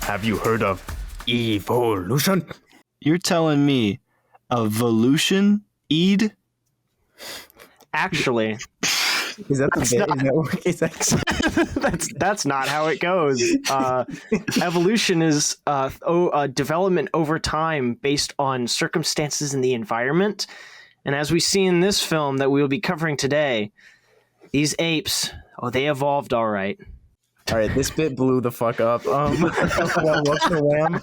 Have you heard of evolution? You're telling me evolution, Eid? Actually, Is that the bit? Is that that's not how it goes. Evolution is development over time based on circumstances in the environment. And as we see in this film that we will be covering today, these apes, they evolved all right. All right, this bit blew the fuck up. Welcome to WAM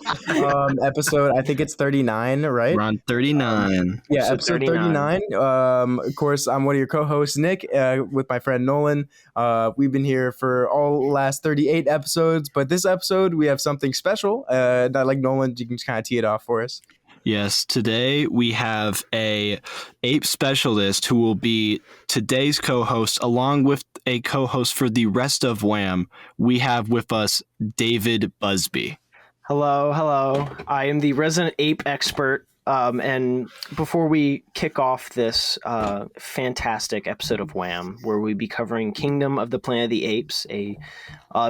episode. I think it's 39, right? We're on 39. Yeah, episode 39. Of course, I'm one of your co-hosts, Nick, with my friend Nolan. We've been here for all last 38 episodes, but this episode we have something special. Like Nolan, you can just kind of tee it off for us. Yes, today we have a ape specialist who will be today's co-host, along with a co-host for the rest of WAM. We have with us David Busby. Hello. I am the resident ape expert. And before we kick off this fantastic episode of WAM, where we'll be covering Kingdom of the Planet of the Apes, a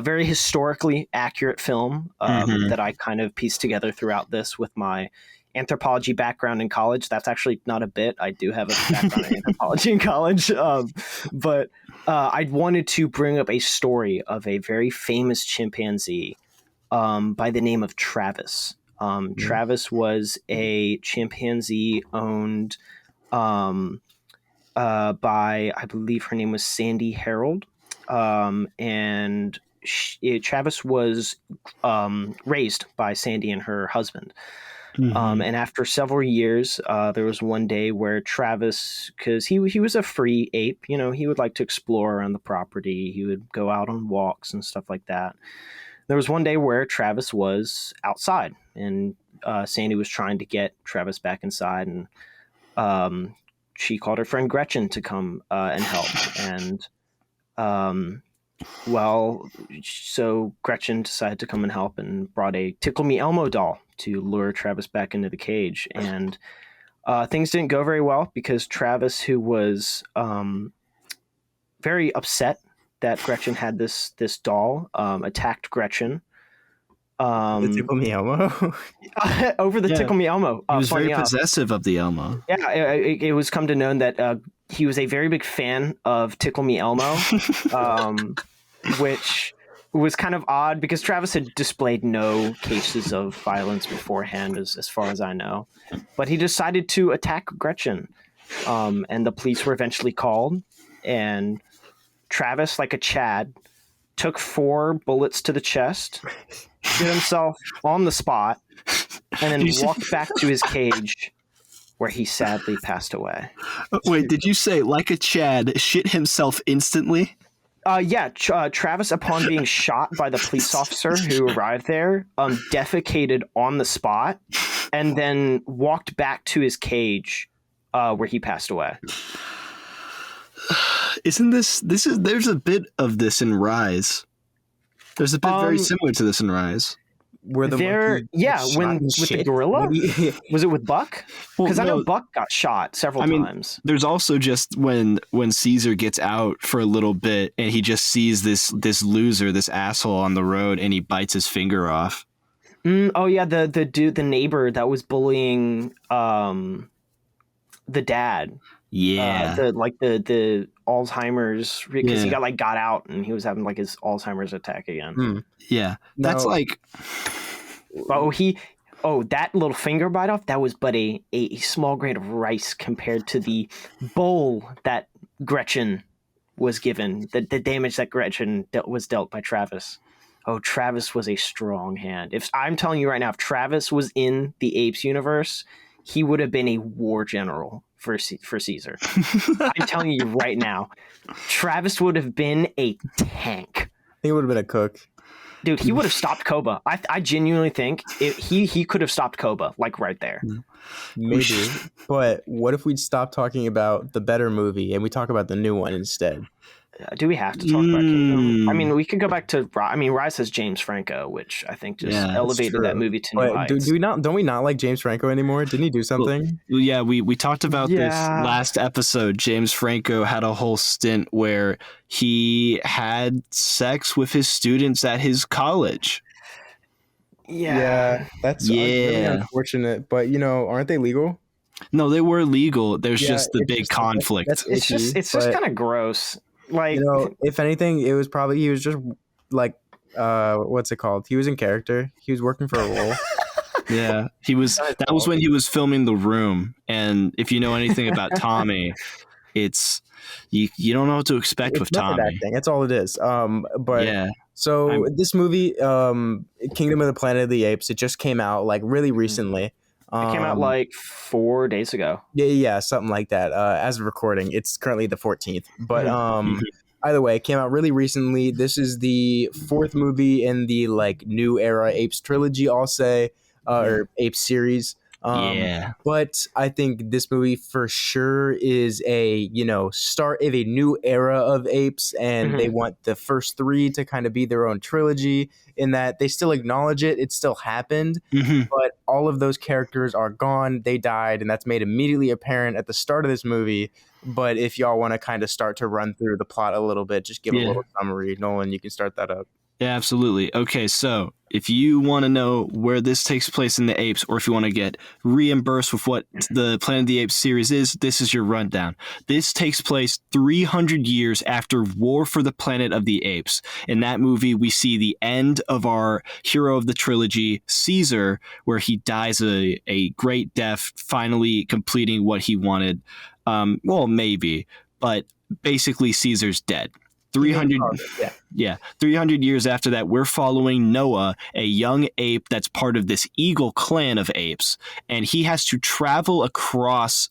very historically accurate film that I kind of pieced together throughout this with my anthropology background in college. That's actually not a bit. I do have a background in anthropology in college. But I wanted to bring up a story of a very famous chimpanzee by the name of Travis. Travis was a chimpanzee owned by, I believe her name was Sandy Harold. And Travis was raised by Sandy and her husband. And after several years, there was one day where Travis, because he was a free ape, he would like to explore around the property. He would go out on walks and stuff like that. There was one day where Travis was outside, and Sandy was trying to get Travis back inside, and she called her friend Gretchen to come and help. And so Gretchen decided to come and help and brought a Tickle Me Elmo doll to lure Travis back into the cage. And things didn't go very well because Travis, who was very upset that Gretchen had this doll, attacked Gretchen. The Tickle Me Elmo? Over the Tickle Me Elmo. He was very possessive of the Elmo. Yeah, it was come to known that he was a very big fan of Tickle Me Elmo, which was kind of odd because Travis had displayed no cases of violence beforehand, as far as I know. But he decided to attack Gretchen, and the police were eventually called. And Travis, like a Chad, took 4 bullets to the chest, hit himself on the spot, and then walked back to his cage, where he sadly passed away. Wait, did you say, like a Chad, shit himself instantly? Travis, upon being shot by the police officer who arrived there, defecated on the spot, and then walked back to his cage, where he passed away. Isn't there's a bit of this in Rise. There's a bit very similar to this in Rise. Where the with the gorilla? Was it with Buck? Because I know Buck got shot several times. There's also just when Caesar gets out for a little bit and he just sees this loser, this asshole on the road, and he bites his finger off. The dude, the neighbor that was bullying the dad. Yeah, the Alzheimer's, because he got out and he was having like his Alzheimer's attack again. Yeah, that's that little finger bite off, that was but a small grain of rice compared to the bowl that Gretchen was given, the damage that Gretchen was dealt by Travis. Travis was a strong hand. If I'm telling you right now, if Travis was in the Apes universe, he would have been a war general for Caesar. I'm telling you right now, Travis would have been a tank. I think it would have been a cook. Dude, he would have stopped Koba. I genuinely think he could have stopped Koba, like right there. Maybe. But what if we'd stop talking about the better movie and we talk about the new one instead? Do we have to talk about Kingdom? I mean, we could go back to Rise has James Franco, which I think just elevated that movie to new heights. Don't we not like James Franco anymore? Didn't he do something? Well, yeah, we talked about this last episode. James Franco had a whole stint where he had sex with his students at his college. Yeah, that's really Yeah. unfortunate. But aren't they legal? No, they were legal. There's Yeah, just the it's big just like that's conflict. icky. It's just But kind of gross. Like, if anything, it was probably he was just like what's it called? He was in character. He was working for a role. Yeah, he was. That was when he was filming The Room. And if you know anything about Tommy, it's you don't know what to expect It's with method Tommy. acting. That's all it is. But Yeah, so this movie, Kingdom of the Planet of the Apes, it just came out like really recently. it came out like 4 days ago. Yeah, something like that. As of recording, it's currently the 14th. But Mhm. either way, it came out really recently. This is the fourth movie in the like new era Apes trilogy, I'll say, or Apes series. Yeah. But I think this movie for sure is a start of a new era of apes, and they want the first three to kind of be their own trilogy. In that they still acknowledge it still happened, Mhm. but all of those characters are gone. They died, and that's made immediately apparent at the start of this movie. But if y'all want to kind of start to run through the plot a little bit, just give a Yeah. little summary. Nolan, you can start that up. Yeah, absolutely. Okay, so if you want to know where this takes place in the Apes, or if you want to get reimbursed with what the Planet of the Apes series is, this is your rundown. This takes place 300 years after War for the Planet of the Apes. In that movie, we see the end of our hero of the trilogy, Caesar, where he dies a great death, finally completing what he wanted. Well, maybe, but basically Caesar's dead. 300 300 years after that, we're following Noah, a young ape that's part of this eagle clan of apes, and he has to travel across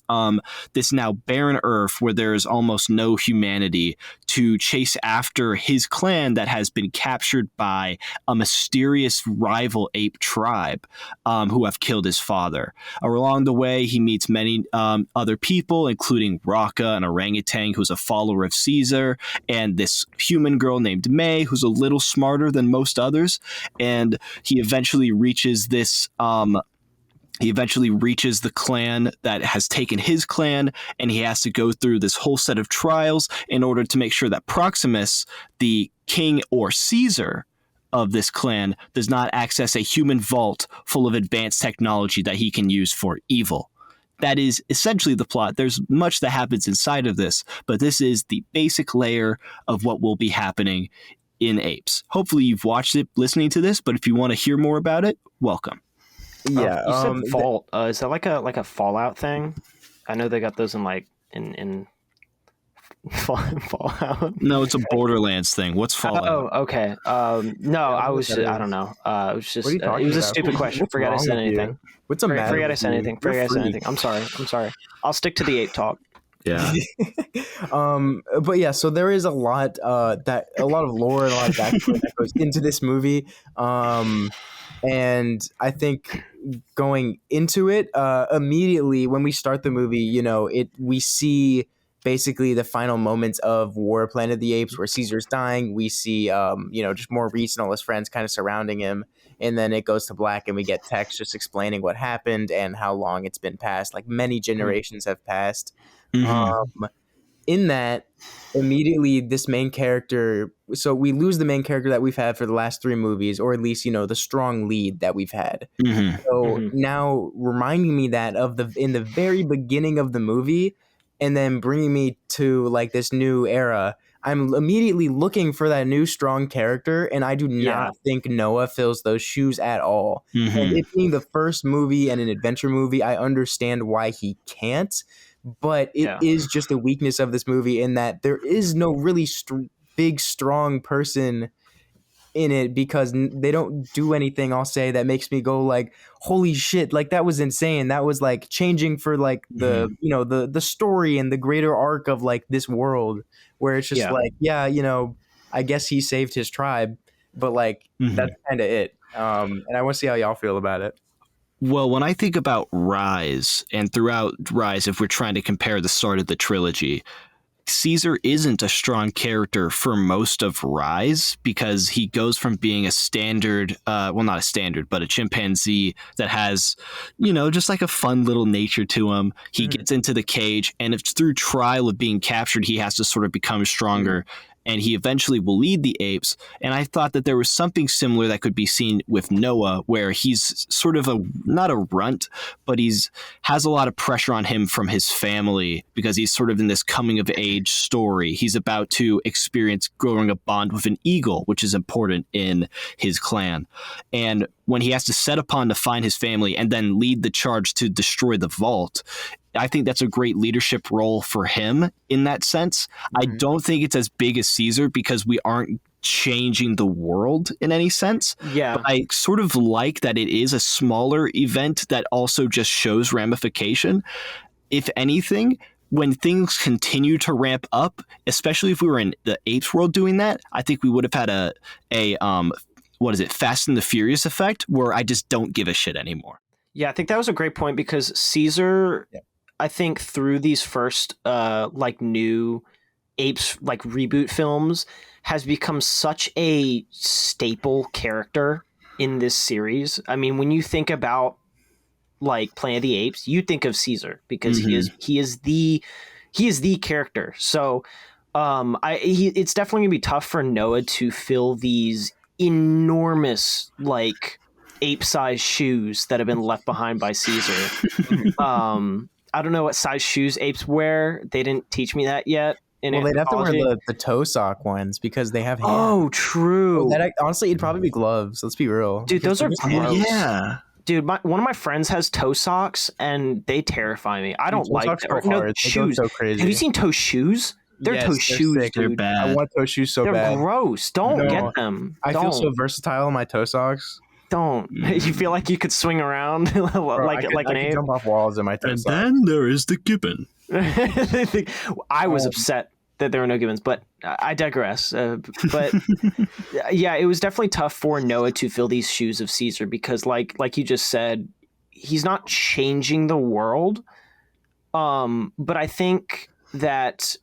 this now barren earth where there is almost no humanity to chase after his clan that has been captured by a mysterious rival ape tribe who have killed his father. Along the way, he meets many other people, including Raka, an orangutan who's a follower of Caesar, and this human girl named May, who's a little smarter than most others, and he eventually reaches this. He eventually reaches the clan that has taken his clan, and he has to go through this whole set of trials in order to make sure that Proximus, the king or Caesar of this clan, does not access a human vault full of advanced technology that he can use for evil. That is essentially the plot. There's much that happens inside of this, but this is the basic layer of what will be happening in Apes. Hopefully you've watched it listening to this, but if you want to hear more about it, welcome. Yeah, You said Vault. Is that like a Fallout thing? I know they got those in Fallout. No, it's a Borderlands thing. What's Fallout? Oh, okay. No, I don't know. It was just it was a stupid question. Forgot I said anything. What's the matter? Forgot I said anything. Forgot I said anything. I'm sorry. I'll stick to the ape talk. Yeah. But yeah, so there is a lot of lore and a lot of backstory that goes into this movie. And I think going into it, immediately when we start the movie, we see basically the final moments of War Planet of the Apes where Caesar's dying. We see just Maurice and all his friends kind of surrounding him. And then it goes to black and we get text just explaining what happened and how long it's been passed. Like many generations have passed. Mm-hmm. In that, immediately this main character, so we lose the main character that we've had for the last three movies, or at least the strong lead that we've had. So now reminding me that in the very beginning of the movie, and then bringing me to like this new era, I'm immediately looking for that new strong character, and I do not think Noah fills those shoes at all. And it being the first movie and an adventure movie, I understand why he can't. But it is just a weakness of this movie in that there is no really big, strong person in it because they don't do anything, I'll say, that makes me go like, holy shit, like that was insane. That was like changing for like the, the story and the greater arc of like this world where it's just like, I guess he saved his tribe, but like that's kind of it. And I want to see how y'all feel about it. Well, when I think about Rise, and throughout Rise, if we're trying to compare the start of the trilogy, Caesar isn't a strong character for most of Rise because he goes from being a standard, well, not a standard, but a chimpanzee that has, just like a fun little nature to him. He gets into the cage, and it's through trial of being captured, he has to sort of become stronger. and he eventually will lead the apes. And I thought that there was something similar that could be seen with Noah, where he's sort of not a runt, but has a lot of pressure on him from his family because he's sort of in this coming of age story. He's about to experience growing a bond with an eagle, which is important in his clan. And when he has to set upon to find his family and then lead the charge to destroy the vault, I think that's a great leadership role for him in that sense. I don't think it's as big as Caesar because we aren't changing the world in any sense. Yeah. But I sort of like that it is a smaller event that also just shows ramification. If anything, when things continue to ramp up, especially if we were in the apes world doing that, I think we would have had a what is it, Fast and the Furious effect, where I just don't give a shit anymore. Yeah, I think that was a great point because Caesar, I think through these first new apes reboot films has become such a staple character in this series. I mean, when you think about Planet of the Apes, you think of Caesar because he is the character. So it's definitely gonna be tough for Noah to fill these enormous ape-sized shoes that have been left behind by Caesar. I don't know what size shoes apes wear. They didn't teach me that yet. Well, they'd have to wear the toe sock ones because they have hands. Oh, true. Honestly, it'd probably be gloves. Let's be real. Dude, those are gross. Yeah. Dude, one of my friends has toe socks, and they terrify me. I don't like them. No, shoes. So crazy. Have you seen toe shoes? They're toe shoes, sick. dude. They're bad. I want toe shoes so they're bad. They're gross. Don't get them. I feel so versatile in my toe socks. Don't. You feel like you could swing around like an ape? Jump off walls in my toe socks. And then there is the gibbon. I was upset that there were no gibbons, but I digress. But yeah, it was definitely tough for Noah to fill these shoes of Caesar because, like you just said, he's not changing the world. But I think that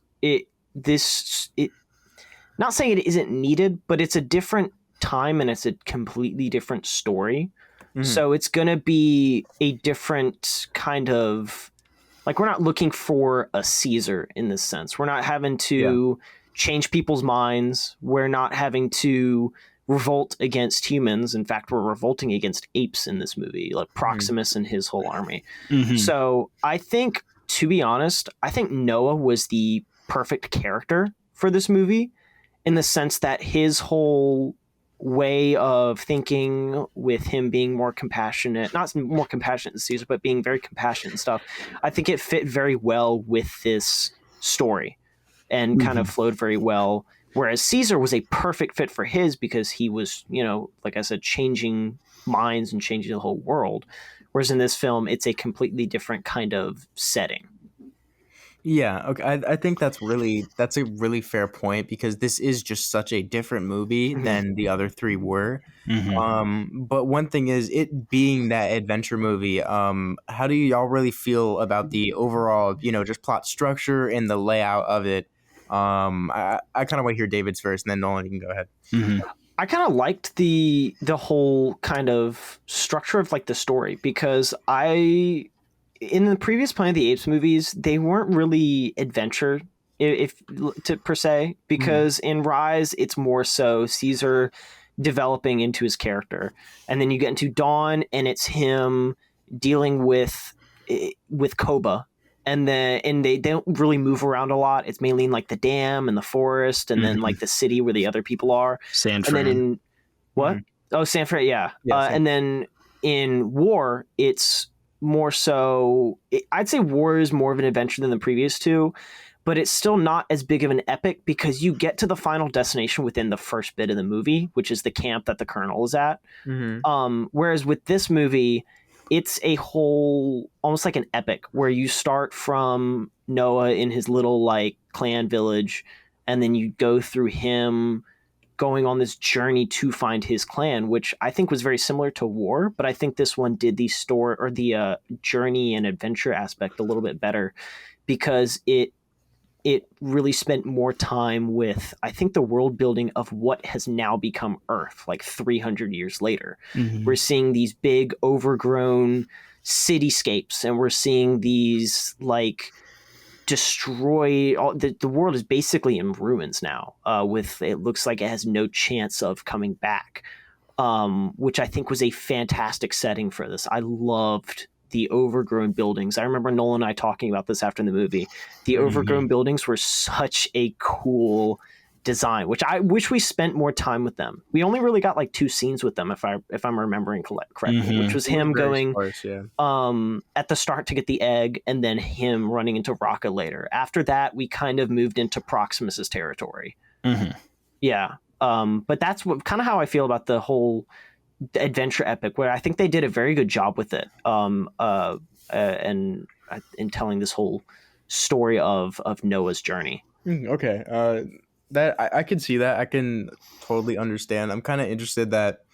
not saying it isn't needed, but it's a different time and it's a completely different story. So it's going to be a different kind of we're not looking for a Caesar in this sense. We're not having to change people's minds. We're not having to revolt against humans. In fact, we're revolting against apes in this movie, like Proximus and his whole army. So I think, to be honest, I think Noah was the perfect character for this movie in the sense that his whole way of thinking, with him being more compassionate, not more compassionate than Caesar, but being very compassionate and stuff, I think it fit very well with this story and kind of flowed very well. Whereas Caesar was a perfect fit for his because he was, like I said, changing minds and changing the whole world. Whereas in this film, it's a completely different kind of setting. Yeah, okay. I think that's a really fair point because this is just such a different movie than the other three were. But one thing is, it being that adventure movie, how do y'all really feel about the overall, just plot structure and the layout of it? I kind of want to hear David's first, and then Nolan, you can go ahead. I kind of liked the whole kind of structure of the story because in the previous Planet of the Apes movies, they weren't really adventure per se, because in Rise, it's more so Caesar developing into his character. And then you get into Dawn and it's him dealing with Koba. And they don't really move around a lot. It's mainly in the dam and the forest and then the city where the other people are. San Fran. And then in what? Oh, San Fran. Yeah. And then in War, it's more so, I'd say War is more of an adventure than the previous two, but it's still not as big of an epic because you get to the final destination within the first bit of the movie, which is the camp that the Colonel is at. Whereas with this movie, it's a whole, almost like an epic where you start from Noah in his little clan village, and then you go through him going on this journey to find his clan, which I think was very similar to War, but I think this one did the journey and adventure aspect a little bit better because it really spent more time with, I think, the world building of what has now become Earth, 300 years later. We're seeing these big overgrown cityscapes, and we're seeing these destroy all the world is basically in ruins now. With it looks like it has no chance of coming back. Which I think was a fantastic setting for this. I loved the overgrown buildings. I remember Nolan and I talking about this after the movie. The overgrown buildings were such a cool design, which I wish we spent more time with them. We only really got like 2 scenes with them, if I'm remembering correctly, which was him going sparse, yeah. at the start to get the egg, and then him running into Rocca later. After that, we kind of moved into Proximus's territory. Yeah. But that's what kind of how I feel about the whole adventure epic, where I think they did a very good job with it. And in telling this whole story of Noah's journey. Okay. That I can see that. I can totally understand. I'm kind of interested that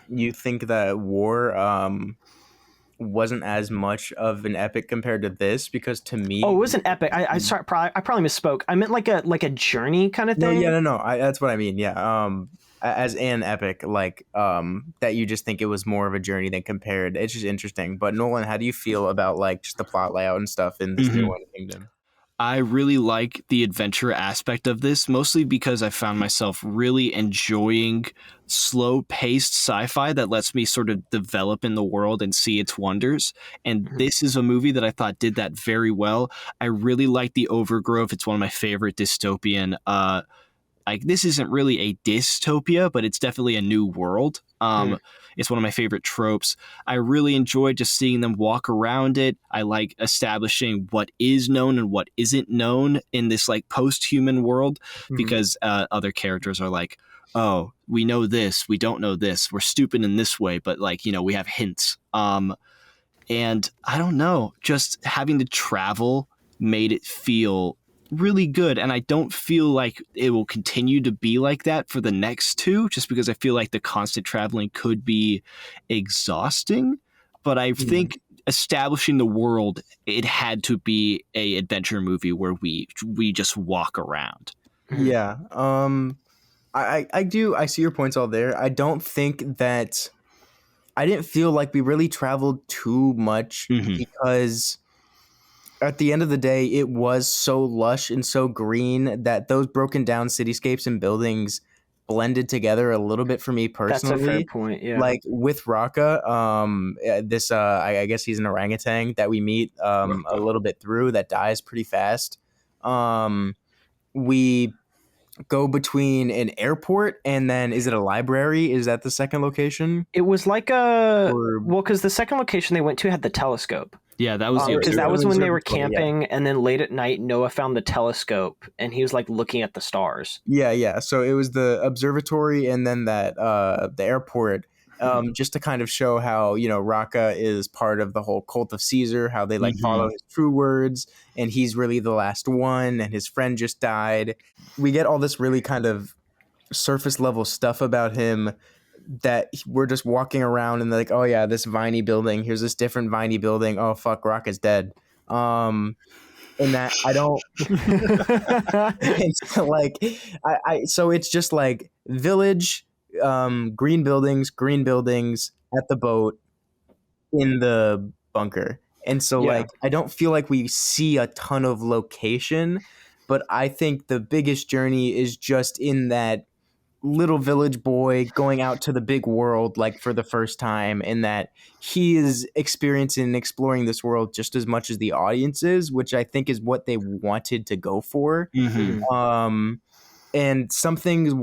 you think that War wasn't as much of an epic compared to this, because to me, it was an epic. I probably misspoke. I meant like a journey kind of thing. No. That's what I mean. Yeah. As an epic, like that you just think it was more of a journey than compared. It's just interesting. But Nolan, how do you feel about like just the plot layout and stuff in this new one, Kingdom? I really like the adventure aspect of this, mostly because I found myself really enjoying slow-paced sci-fi that lets me sort of develop in the world and see its wonders. And this is a movie that I thought did that very well. I really like the overgrowth. It's one of my favorite dystopian. Like, this isn't really a dystopia, but it's definitely a new world. It's one of my favorite tropes. I really enjoy just seeing them walk around it. I like establishing what is known and what isn't known in this like post-human world, because other characters are like, oh, we know this, we don't know this, we're stupid in this way, but like, we have hints. And I don't know, just having to travel made it feel really good, and I don't feel like it will continue to be like that for the next 2, just because I feel like the constant traveling could be exhausting. But I think establishing the world, it had to be a adventure movie where we just walk around. Yeah. I see your points all there. I don't think that I didn't feel like we really traveled too much, because at the end of the day, it was so lush and so green that those broken down cityscapes and buildings blended together a little bit for me personally. That's a fair point, yeah. Like with Rocca, this I guess he's an orangutan that we meet a little bit through, that dies pretty fast. We go between an airport and then, is it a library? Is that the second location? It was like because the second location they went to had the telescope. Yeah, that was because that was when they were camping, and then late at night Noah found the telescope and he was like looking at the stars. Yeah. So it was the observatory and then that the airport, just to kind of show how Rocca is part of the whole cult of Caesar, how they like follow his true words, and he's really the last one, and his friend just died. We get all this really kind of surface level stuff about him that we're just walking around and they're like, oh yeah, this viney building, here's this different viney building, oh fuck, Rocca's dead. And that I don't it's like I so it's just like village, green buildings at the boat, in the bunker. And so like I don't feel like we see a ton of location, but I think the biggest journey is just in that little village boy going out to the big world like for the first time, and that he is experiencing and exploring this world just as much as the audience is, which I think is what they wanted to go for. And some things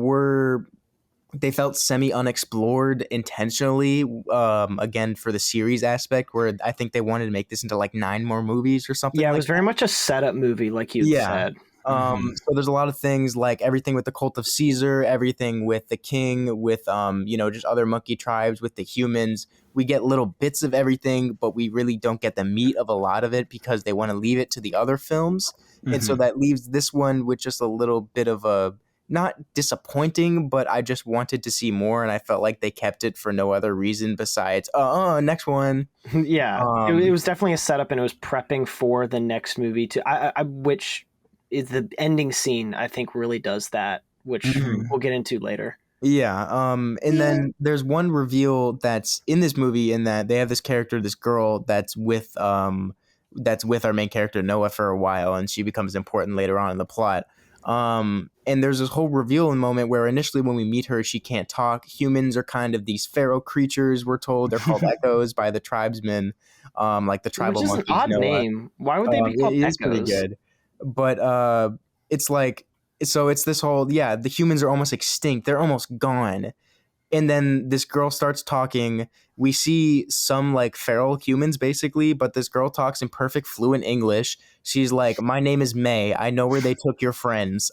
they felt semi unexplored intentionally, again for the series aspect, where I think they wanted to make this into like 9 more movies or something. Yeah, it was very much a setup movie, like you said. So there's a lot of things, like everything with the cult of Caesar, everything with the king, with just other monkey tribes, with the humans. We get little bits of everything, but we really don't get the meat of a lot of it because they want to leave it to the other films. And so that leaves this one with just a little bit of a, not disappointing, but I just wanted to see more, and I felt like they kept it for no other reason besides next one. It was definitely a setup, and it was prepping for the next movie which is the ending scene, I think really does that, which we'll get into later. Then there's one reveal that's in this movie, in that they have this character, this girl that's with that's with our main character Noah for a while, and she becomes important later on in the plot. And there's this whole reveal moment where initially when we meet her, she can't talk. Humans are kind of these feral creatures, we're told. They're called echoes by the tribesmen, like the tribal Which is monkeys. an odd Noah. name. Why would they be called It echoes? is pretty good. But it's like, so it's this whole, the humans are almost extinct. They're almost gone. And then this girl starts talking. We see some like feral humans basically, but this girl talks in perfect fluent English. She's like, "My name is May. I know where they took your friends."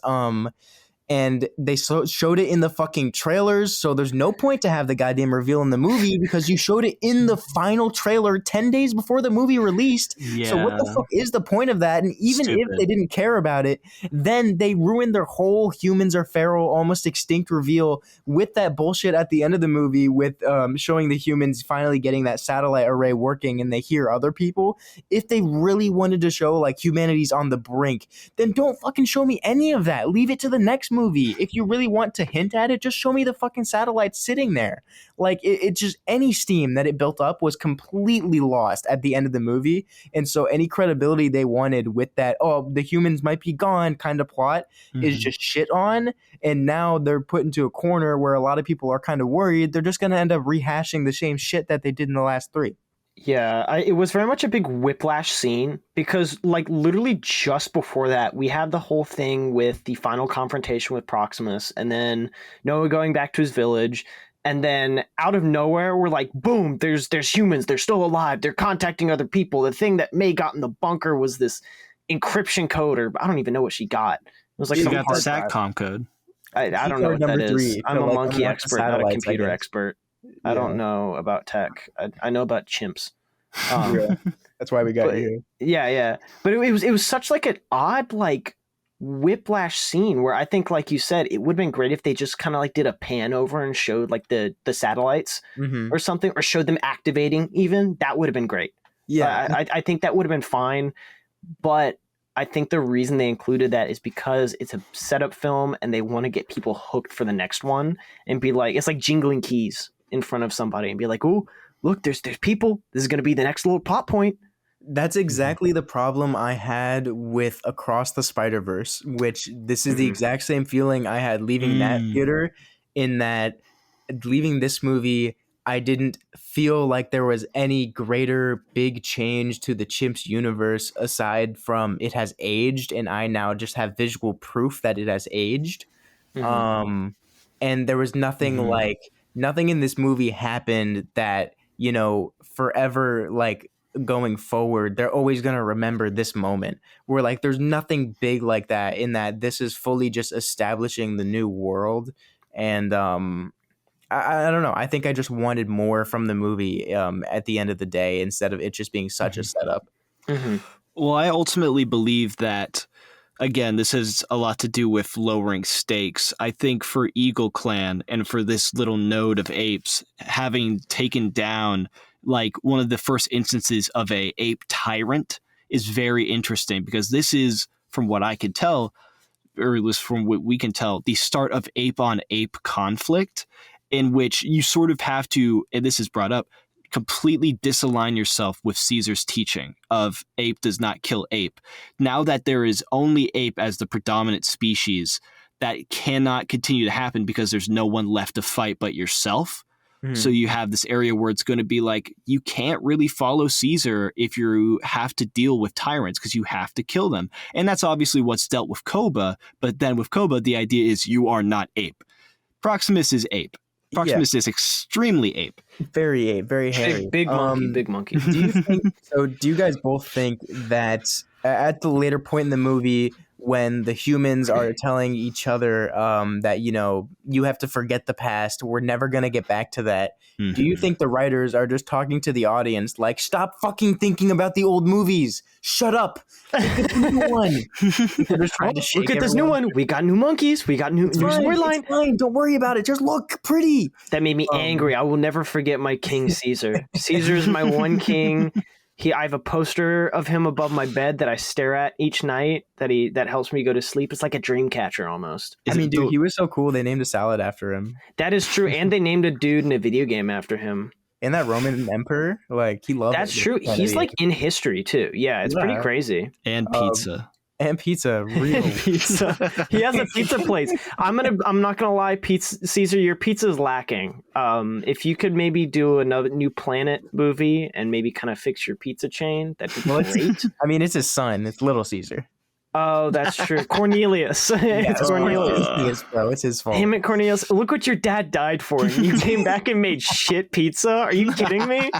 And they showed it in the fucking trailers, so there's no point to have the goddamn reveal in the movie because you showed it in the final trailer 10 days before the movie released. Yeah. So what the fuck is the point of that? And even if they didn't care about it, then they ruined their whole humans are feral, almost extinct reveal with that bullshit at the end of the movie with showing the humans finally getting that satellite array working and they hear other people. If they really wanted to show like humanity's on the brink, then don't fucking show me any of that. Leave it to the next movie. If you really want to hint at it, just show me the fucking satellite sitting there. Like it just, any steam that it built up was completely lost at the end of the movie. And so any credibility they wanted with that, oh, the humans might be gone kind of plot is just shit on. And now they're put into a corner where a lot of people are kind of worried they're just going to end up rehashing the same shit that they did in the last three. Yeah, it was very much a big whiplash scene because, like, literally just before that, we had the whole thing with the final confrontation with Proximus, and then Noah going back to his village, and then out of nowhere, we're like, boom! There's humans. They're still alive. They're contacting other people. The thing that May got in the bunker was this encryption code, or I don't even know what she got. It was like she some got the hard SATCOM code. I don't know what that is. 3. I'm a like, monkey expert, not a computer expert. I Yeah. don't know about tech. I know about chimps. Yeah. That's why we got you. Yeah. But it was such like an odd like whiplash scene where I think, like you said, it would have been great if they just kind of like did a pan over and showed like the satellites or something, or showed them activating even. That would have been great. Yeah. I think that would have been fine. But I think the reason they included that is because it's a setup film and they want to get people hooked for the next one and be like, it's like jingling keys in front of somebody and be like, oh, look, there's people. This is going to be the next little plot point. That's exactly the problem I had with Across the Spider-Verse, which this is the exact same feeling I had leaving that theater, in that leaving this movie, I didn't feel like there was any greater big change to the Chimps universe aside from it has aged, and I now just have visual proof that it has aged. And there was nothing like, nothing in this movie happened that, you know, forever, like going forward, they're always going to remember this moment. Where like there's nothing big like that, in that this is fully just establishing the new world. And I don't know. I think I just wanted more from the movie at the end of the day, instead of it just being such a setup. Well, I ultimately believe that, again, this has a lot to do with lowering stakes. I think for Eagle Clan and for this little node of apes, having taken down like one of the first instances of a ape tyrant is very interesting, because this is, from what I could tell, or at least from what we can tell, the start of ape on ape conflict, in which you sort of have to, and this is brought up, completely disalign yourself with Caesar's teaching of ape does not kill ape. Now that there is only ape as the predominant species, that cannot continue to happen because there's no one left to fight but yourself. So you have this area where it's going to be like, you can't really follow Caesar if you have to deal with tyrants, because you have to kill them. And that's obviously what's dealt with Koba. But then with Koba, the idea is you are not ape. Proximus is ape. Proximus is extremely ape. Very ape, very hairy. Big monkey. Do you think, so do you guys both think that at the later point in the movie, when the humans are telling each other that, you know, you have to forget the past, we're never going to get back to that, do you think the writers are just talking to the audience like, stop fucking thinking about the old movies, shut up, look at the new one? They're just trying to shake Look at this new one. We got new monkeys. We got new storyline. It's fine, don't worry about it, just look pretty. That made me angry. I will never forget my king, Caesar. Caesar's my one king. I have a poster of him above my bed that I stare at each night that helps me go to sleep. It's like a dream catcher almost. I mean, dude, he was so cool. They named a salad after him. That is true. And they named a dude in a video game after him. and that Roman emperor, like he loved That's it. true. He's like in history too. Yeah, it's pretty Yeah. crazy. And Um, pizza. and pizza, real And pizza. He has a pizza place. I'm not gonna lie, Caesar, your pizza's lacking. If you could maybe do another New Planet movie and maybe kind of fix your pizza chain, that'd be great. I mean, it's his son. It's Little Caesar. Oh, that's true. Cornelius. It's of course Cornelius. He is, bro. It's his fault. Damn it, Cornelius. Look what your dad died for. And you came back and made shit pizza? Are you kidding me?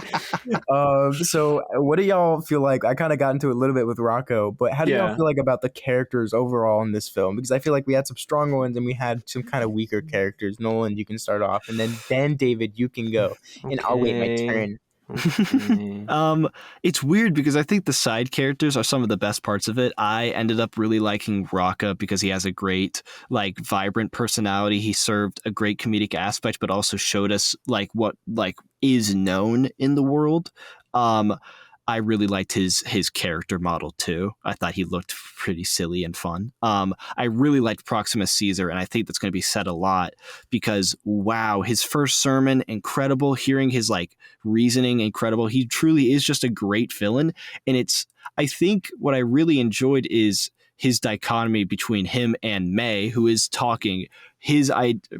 So what do y'all feel like? I kind of got into it a little bit with Rocco, but how do y'all feel like about the characters overall in this film? Because I feel like we had some strong ones and we had some kind of weaker characters. Nolan, you can start off, and then David, you can go, and I'll wait my turn. It's weird because I think the side characters are some of the best parts of it. I ended up really liking Rocca because he has a great, like, vibrant personality. He served a great comedic aspect, but also showed us like what like is known in the world. I really liked his character model too. I thought he looked pretty silly and fun. I really liked Proximus Caesar, and I think that's going to be said a lot because wow, his first sermon, incredible. Hearing his like reasoning, incredible. He truly is just a great villain, and I think what I really enjoyed is his dichotomy between him and May, who is talking.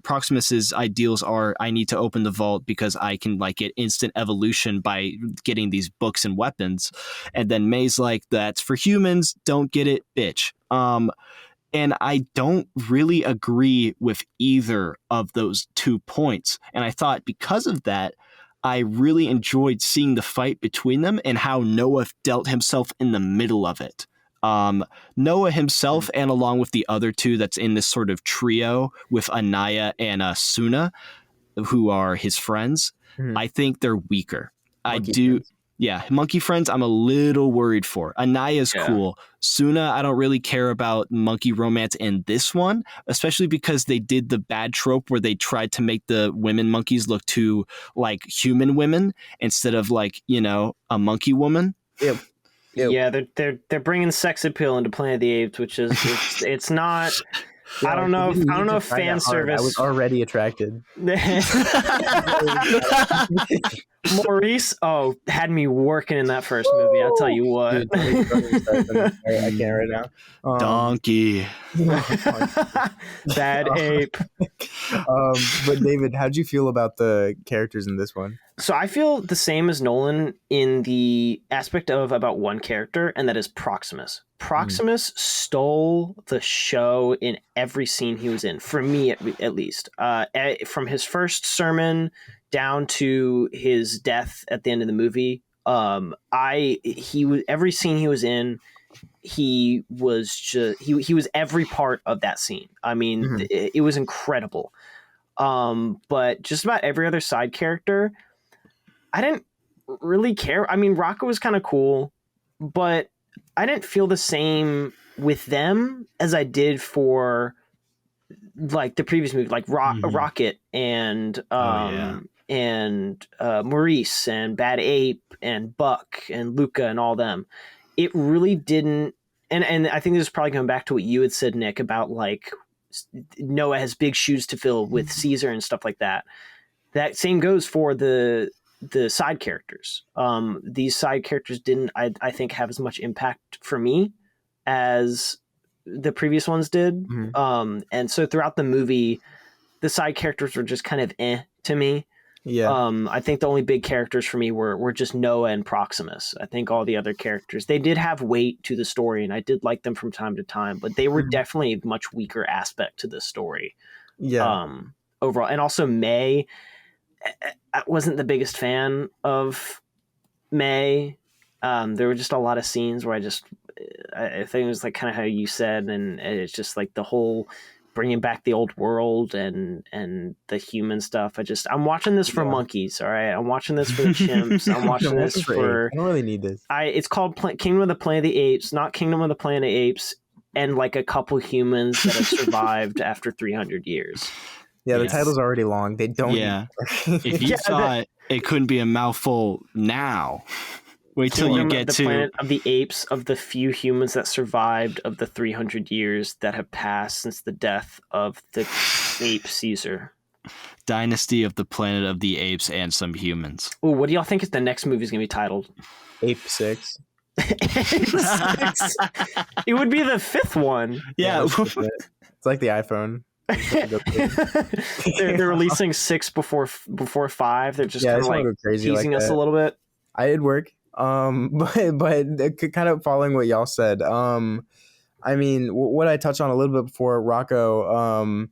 Proximus's ideals are, I need to open the vault because I can like get instant evolution by getting these books and weapons. And then May's like, that's for humans. Don't get it, bitch. And I don't really agree with either of those 2 points. And I thought because of that, I really enjoyed seeing the fight between them and how Noah dealt himself in the middle of it. Noah himself, and along with the other two that's in this sort of trio with Anaya and Suna, who are his friends, I think they're weaker. Monkey friends I'm a little worried for. Anaya's cool. Suna, I don't really care about monkey romance in this one, especially because they did the bad trope where they tried to make the women monkeys look too like human women instead of like, a monkey woman. Yep. Yeah, they're bringing sex appeal into Planet of the Apes, which is it's not. I don't know if fan service. I was already attracted. Maurice, had me working in that first movie. I'll tell you what. Dude, I can't right now. Donkey. Bad ape. But David, how'd you feel about the characters in this one? So I feel the same as Nolan in the aspect of about one character, and that is Proximus. Proximus stole the show in every scene he was in, for me at least. From his first sermon down to his death at the end of the movie, every scene he was in, he was every part of that scene. I mean, it was incredible. But just about every other side character, I didn't really care. I mean, Rocco was kind of cool, but I didn't feel the same with them as I did for like the previous movie, like Rocket and Maurice and Bad Ape and Buck and Luca and all them. It really didn't. And I think this is probably going back to what you had said, Nick, about like Noah has big shoes to fill with Caesar and stuff like that. That same goes for the side characters. These side characters didn't, I think, have as much impact for me as the previous ones did. And so throughout the movie, the side characters were just kind of to me. Yeah. I think the only big characters for me were just Noah and Proximus. I think all the other characters, they did have weight to the story, and I did like them from time to time, but they were definitely a much weaker aspect to the story. Yeah. Overall. And also May, I wasn't the biggest fan of May. There were just a lot of scenes where I think it was like kind of how you said, and it's just like the whole bringing back the old world and the human stuff. I'm watching this for monkeys. All right. I'm watching this for the chimps. I'm watching this for, I don't really need this. It's called Kingdom of the Planet of the Apes, not Kingdom of the Planet of the Apes. And like a couple humans that have survived after 300 years. Yeah, the title's already long. They don't. Yeah. If you thought it couldn't be a mouthful now, wait till you get to Planet of the Apes, of the few humans that survived of the 300 years that have passed since the death of the ape Caesar. Dynasty of the Planet of the Apes and some humans. Ooh, what do y'all think is the next movie is going to be titled? Ape 6. Six. It would be the fifth one. Yeah. It's like the iPhone. They're releasing 6 before 5. They're just kind of like crazy teasing like us that. a little bit. I did work. But kind of following what y'all said. I mean, what I touched on a little bit before, Rocco.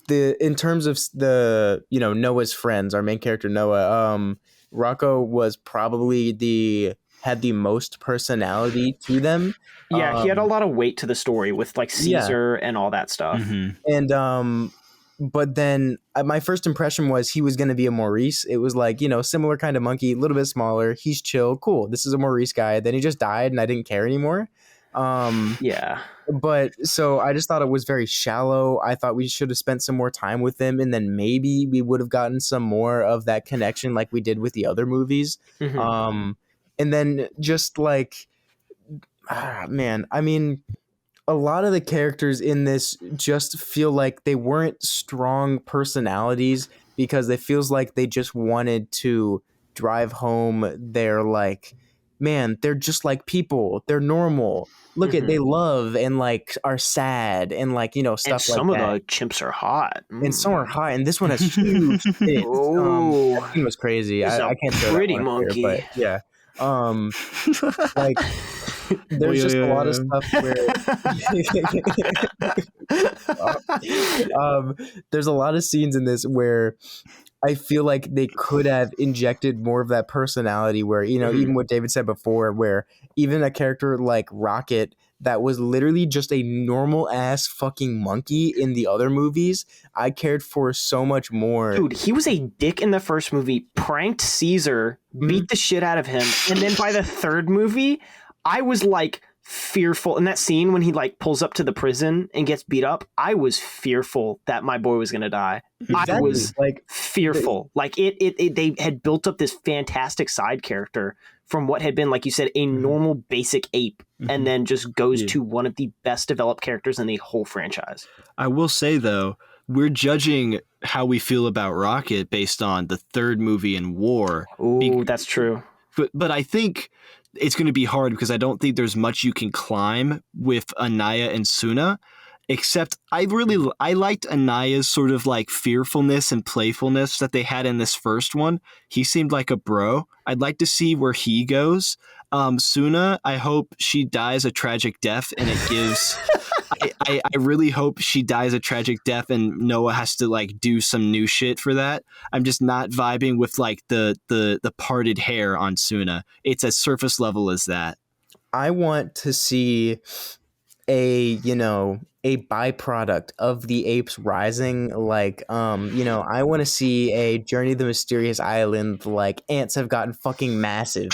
In terms of the Noah's friends, our main character Noah. Rocco was probably had the most personality to them. Yeah, he had a lot of weight to the story with like Caesar and all that stuff. Mhm. And but then my first impression was he was going to be a Maurice. It was like, similar kind of monkey, a little bit smaller. He's chill, cool. This is a Maurice guy. Then he just died and I didn't care anymore. Yeah. But so I just thought it was very shallow. I thought we should have spent some more time with him, and then maybe we would have gotten some more of that connection like we did with the other movies. Mhm. And then just like, man, I mean, a lot of the characters in this just feel like they weren't strong personalities because it feels like they just wanted to drive home their like, man, they're just like people. They're normal. Look at, they love and like are sad and like, stuff And like some that. of the chimps are hot. And some are hot, and this one has huge tits. That scene was crazy. I can't show pretty that one up monkey. here, but yeah. Like there's just a lot of stuff where there's a lot of scenes in this where I feel like they could have injected more of that personality where, even what David said before, where even a character like Rocket that was literally just a normal ass fucking monkey in the other movies, I cared for so much more. Dude, he was a dick in the first movie, pranked Caesar, beat the shit out of him, and then by the third movie, I was like fearful. In that scene when he like pulls up to the prison and gets beat up, I was fearful that my boy was gonna die. Exactly. I was like fearful. Like they had built up this fantastic side character from what had been, like you said, a normal basic ape, and then just goes to one of the best developed characters in the whole franchise. I will say though, we're judging how we feel about Rocket based on the third movie in War. Ooh, that's true. But I think it's going to be hard because I don't think there's much you can climb with Anaya and Suna, except I liked Anaya's sort of like fearfulness and playfulness that they had in this first one. He seemed like a bro. I'd like to see where he goes. Suna, I hope she dies a tragic death and it gives... I really hope she dies a tragic death and Noah has to like do some new shit for that. I'm just not vibing with like the parted hair on Suna. It's as surface level as that. I want to see a byproduct of the apes rising. Like, I want to see a Journey to the Mysterious Island. Like, ants have gotten fucking massive.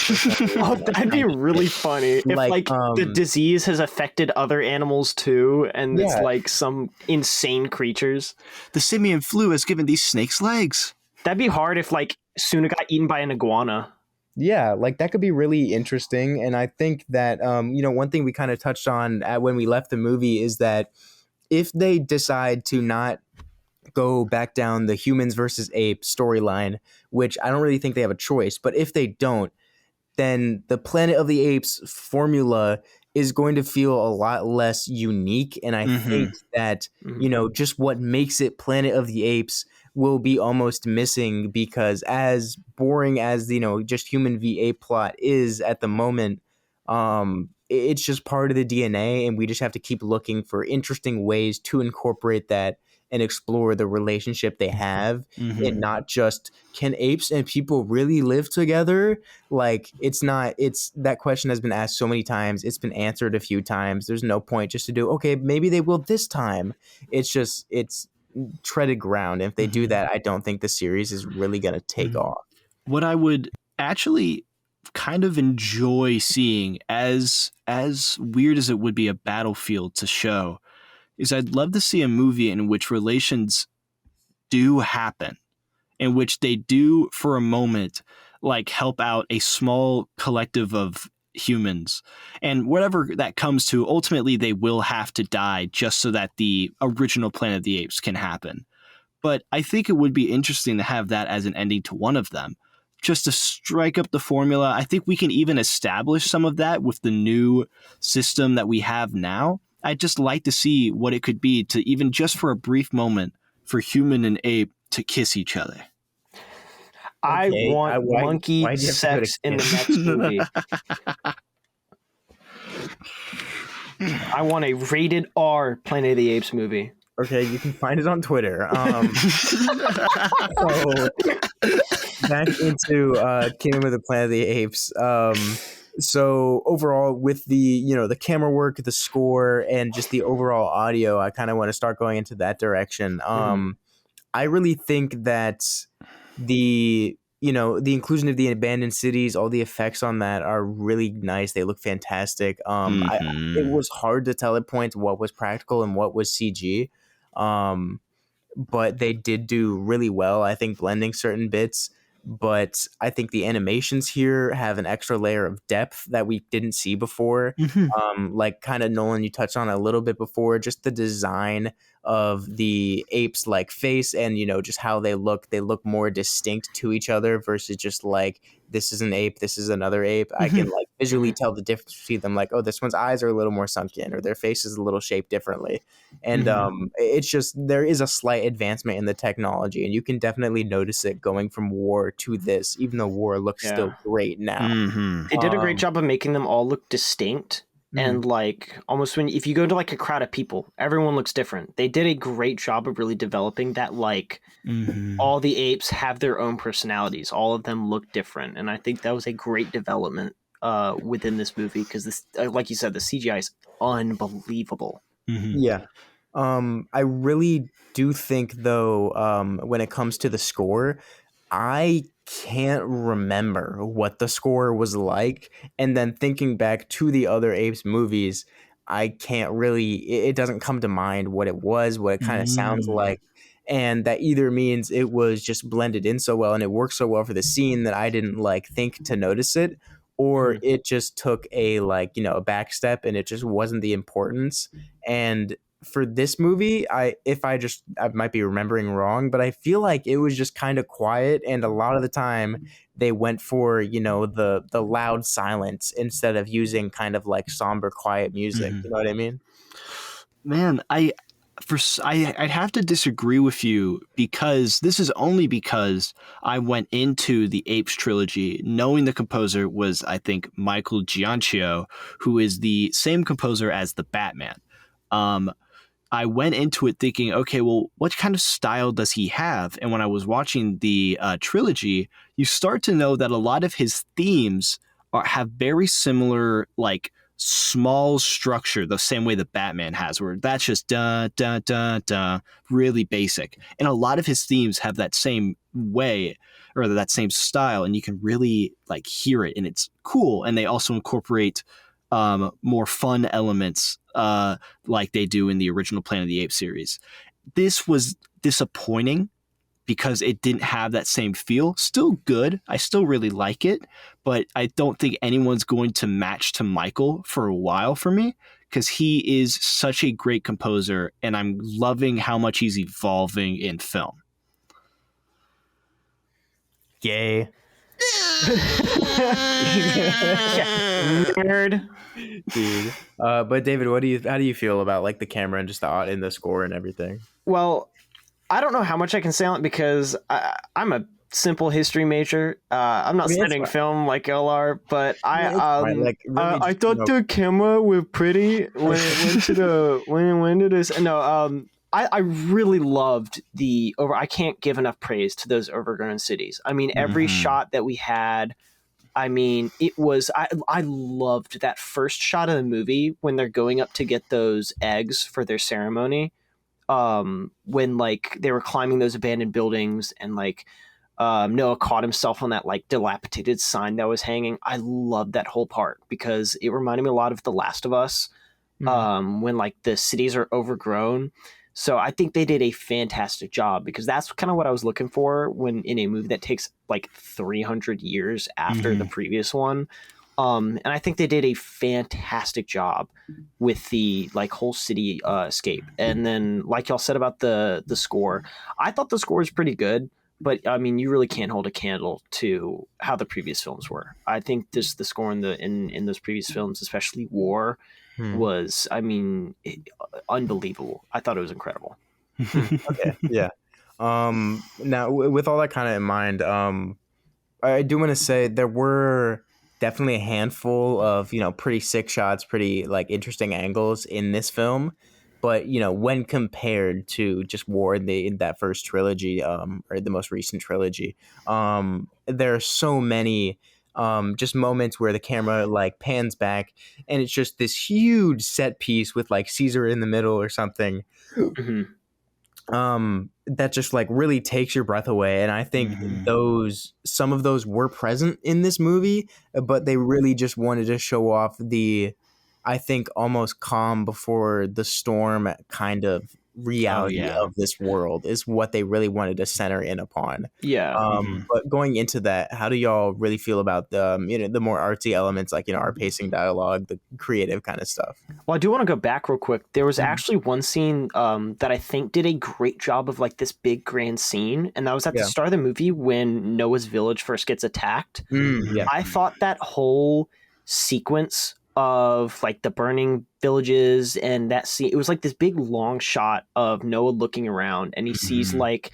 Oh, that'd be really funny if like the disease has affected other animals too, and it's like some insane creatures. The simian flu has given these snakes legs. That'd be hard if like Suna got eaten by an iguana. Yeah, like that could be really interesting. And I think that, one thing we kind of touched on when we left the movie is that if they decide to not go back down the humans versus ape storyline, which I don't really think they have a choice, but if they don't, then the Planet of the Apes formula is going to feel a lot less unique. And I think that, just what makes it Planet of the Apes will be almost missing, because as boring as just human v ape plot is at the moment, it's just part of the DNA, and we just have to keep looking for interesting ways to incorporate that and explore the relationship they have, and not just, can apes and people really live together? Like, it's that question has been asked so many times, it's been answered a few times. There's no point just to do, okay, maybe they will this time. It's treaded ground. If they do that, I don't think the series is really going to take off. What I would actually kind of enjoy seeing, as weird as it would be a battlefield to show, is I'd love to see a movie in which relations do happen, in which they do for a moment like help out a small collective of humans, and whatever that comes to, ultimately they will have to die just so that the original Planet of the Apes can happen. But I think it would be interesting to have that as an ending to one of them, just to strike up the formula. I think we can even establish some of that with the new system that we have now. I'd just like to see what it could be to even just for a brief moment for human and ape to kiss each other. I want monkey why do you have to go to sex in the next movie. I want a rated R Planet of the Apes movie. Okay, you can find it on Twitter. So back into Kingdom of the Planet of the Apes. So overall, with the the camera work, the score, and just the overall audio, I kind of want to start going into that direction. I really think that the the inclusion of the abandoned cities, all the effects on that are really nice. They look fantastic. It was hard to tell at points what was practical and what was CG. But they did do really well, I think, blending certain bits. But I think the animations here have an extra layer of depth that we didn't see before. Like kind of Nolan, you touched on a little bit before, just the design of the apes like face and just how they look more distinct to each other versus just like this is an ape, this is another ape. I can like visually tell the difference between them, like, oh, this one's eyes are a little more sunk in or their face is a little shaped differently. And it's just there is a slight advancement in the technology and you can definitely notice it going from War to this, even though War looks still great now. They did a great job of making them all look distinct. And like almost if you go to like a crowd of people, everyone looks different. They did a great job of really developing that, like all the apes have their own personalities. All of them look different. And I think that was a great development within this movie because this, like you said, the CGI is unbelievable. Yeah. I really do think though, when it comes to the score, I can't remember what the score was like. And then thinking back to the other Apes movies, I can't really, it doesn't come to mind what it was, what it kind of sounds like. And that either means it was just blended in so well and it worked so well for the scene that I didn't like think to notice it, or it just took a a back step and it just wasn't the importance. And for this movie, I might be remembering wrong, but I feel like it was just kind of quiet, and a lot of the time they went for the loud silence instead of using kind of like somber, quiet music. You know what I mean? Man, I'd have to disagree with you because this is only because I went into the Apes trilogy knowing the composer was, I think, Michael Giacchino, who is the same composer as the Batman. I went into it thinking, okay, well, what kind of style does he have? And when I was watching the trilogy, you start to know that a lot of his themes have very similar, like, small structure, the same way the Batman has, where that's just da da da da, really basic. And a lot of his themes have that same way or that same style, and you can really like hear it, and it's cool. And they also incorporate more fun elements like they do in the original Planet of the Apes series. This was disappointing because it didn't have that same feel. Still good. I still really like it, but I don't think anyone's going to match to Michael for a while for me because he is such a great composer and I'm loving how much he's evolving in film. Yay. Nerd. Dude. But David, how do you feel about like the camera and just the art and the score and everything? Well, I don't know how much I can say on it because I'm a simple history major. I'm not studying film like LR, but I thought the camera was pretty when it went to the when it is I really loved I can't give enough praise to those overgrown cities. I mean, every shot that we had, I mean, it was I loved that first shot of the movie when they're going up to get those eggs for their ceremony. When like they were climbing those abandoned buildings and like Noah caught himself on that like dilapidated sign that was hanging. I loved that whole part because it reminded me a lot of The Last of Us when like the cities are overgrown. So I think they did a fantastic job because that's kind of what I was looking for when in a movie that takes like 300 years after the previous one. And I think they did a fantastic job with the like whole city escape. And then, like y'all said about the score, I thought the score was pretty good. But I mean, you really can't hold a candle to how the previous films were. I think the score in those previous films, especially War, was unbelievable. I thought it was incredible. Okay, yeah. Now with all that kind of in mind, I do want to say there were definitely a handful of pretty sick shots, pretty like interesting angles in this film. But when compared to just War in that first trilogy, or the most recent trilogy, there are so many just moments where the camera like pans back, and it's just this huge set piece with like Caesar in the middle or something. Mm-hmm. That just like really takes your breath away, and I think some of those were present in this movie, but they really just wanted to show off the, I think, almost calm before the storm kind of reality of this world is what they really wanted to center in upon. But going into that, how do y'all really feel about the the more artsy elements, like our pacing, dialogue, the creative kind of stuff? Well, I do want to go back real quick. There was actually one scene that I think did a great job of like this big grand scene, and that was at the start of the movie when Noah's village first gets attacked. I thought that whole sequence of like the burning villages and that scene, it was like this big long shot of Noah looking around, and he sees like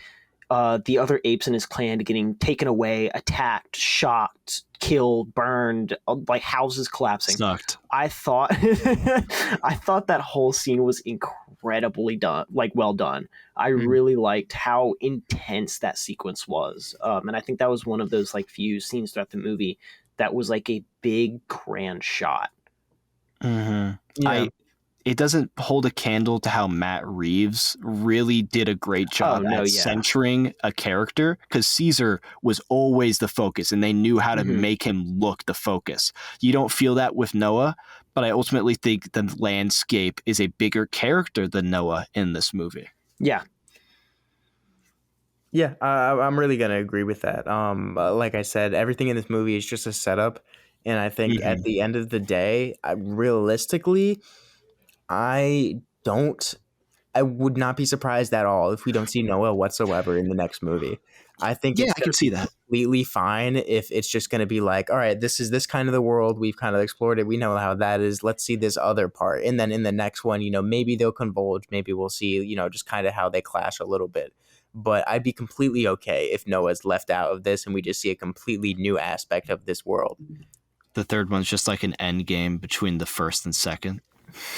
the other apes in his clan getting taken away, attacked, shot, killed, burned, like houses collapsing. Sucked. I thought that whole scene was incredibly done, like well done. I really liked how intense that sequence was, and I think that was one of those like few scenes throughout the movie that was like a big grand shot. It doesn't hold a candle to how Matt Reeves really did a great job at centering a character, because Caesar was always the focus and they knew how to make him look the focus. You don't feel that with Noah, but I ultimately think the landscape is a bigger character than Noah in this movie. Yeah. Yeah, I'm really going to agree with that. Like I said, everything in this movie is just a setup. And I think at the end of the day, realistically, I would not be surprised at all if we don't see Noah whatsoever in the next movie. I think I can see that completely fine if it's just going to be like, all right, this is this kind of the world. We've kind of explored it. We know how that is. Let's see this other part. And then in the next one, maybe they'll converge. Maybe we'll see, just kind of how they clash a little bit. But I'd be completely okay if Noah's left out of this and we just see a completely new aspect of this world. The third one's just like an end game between the first and second.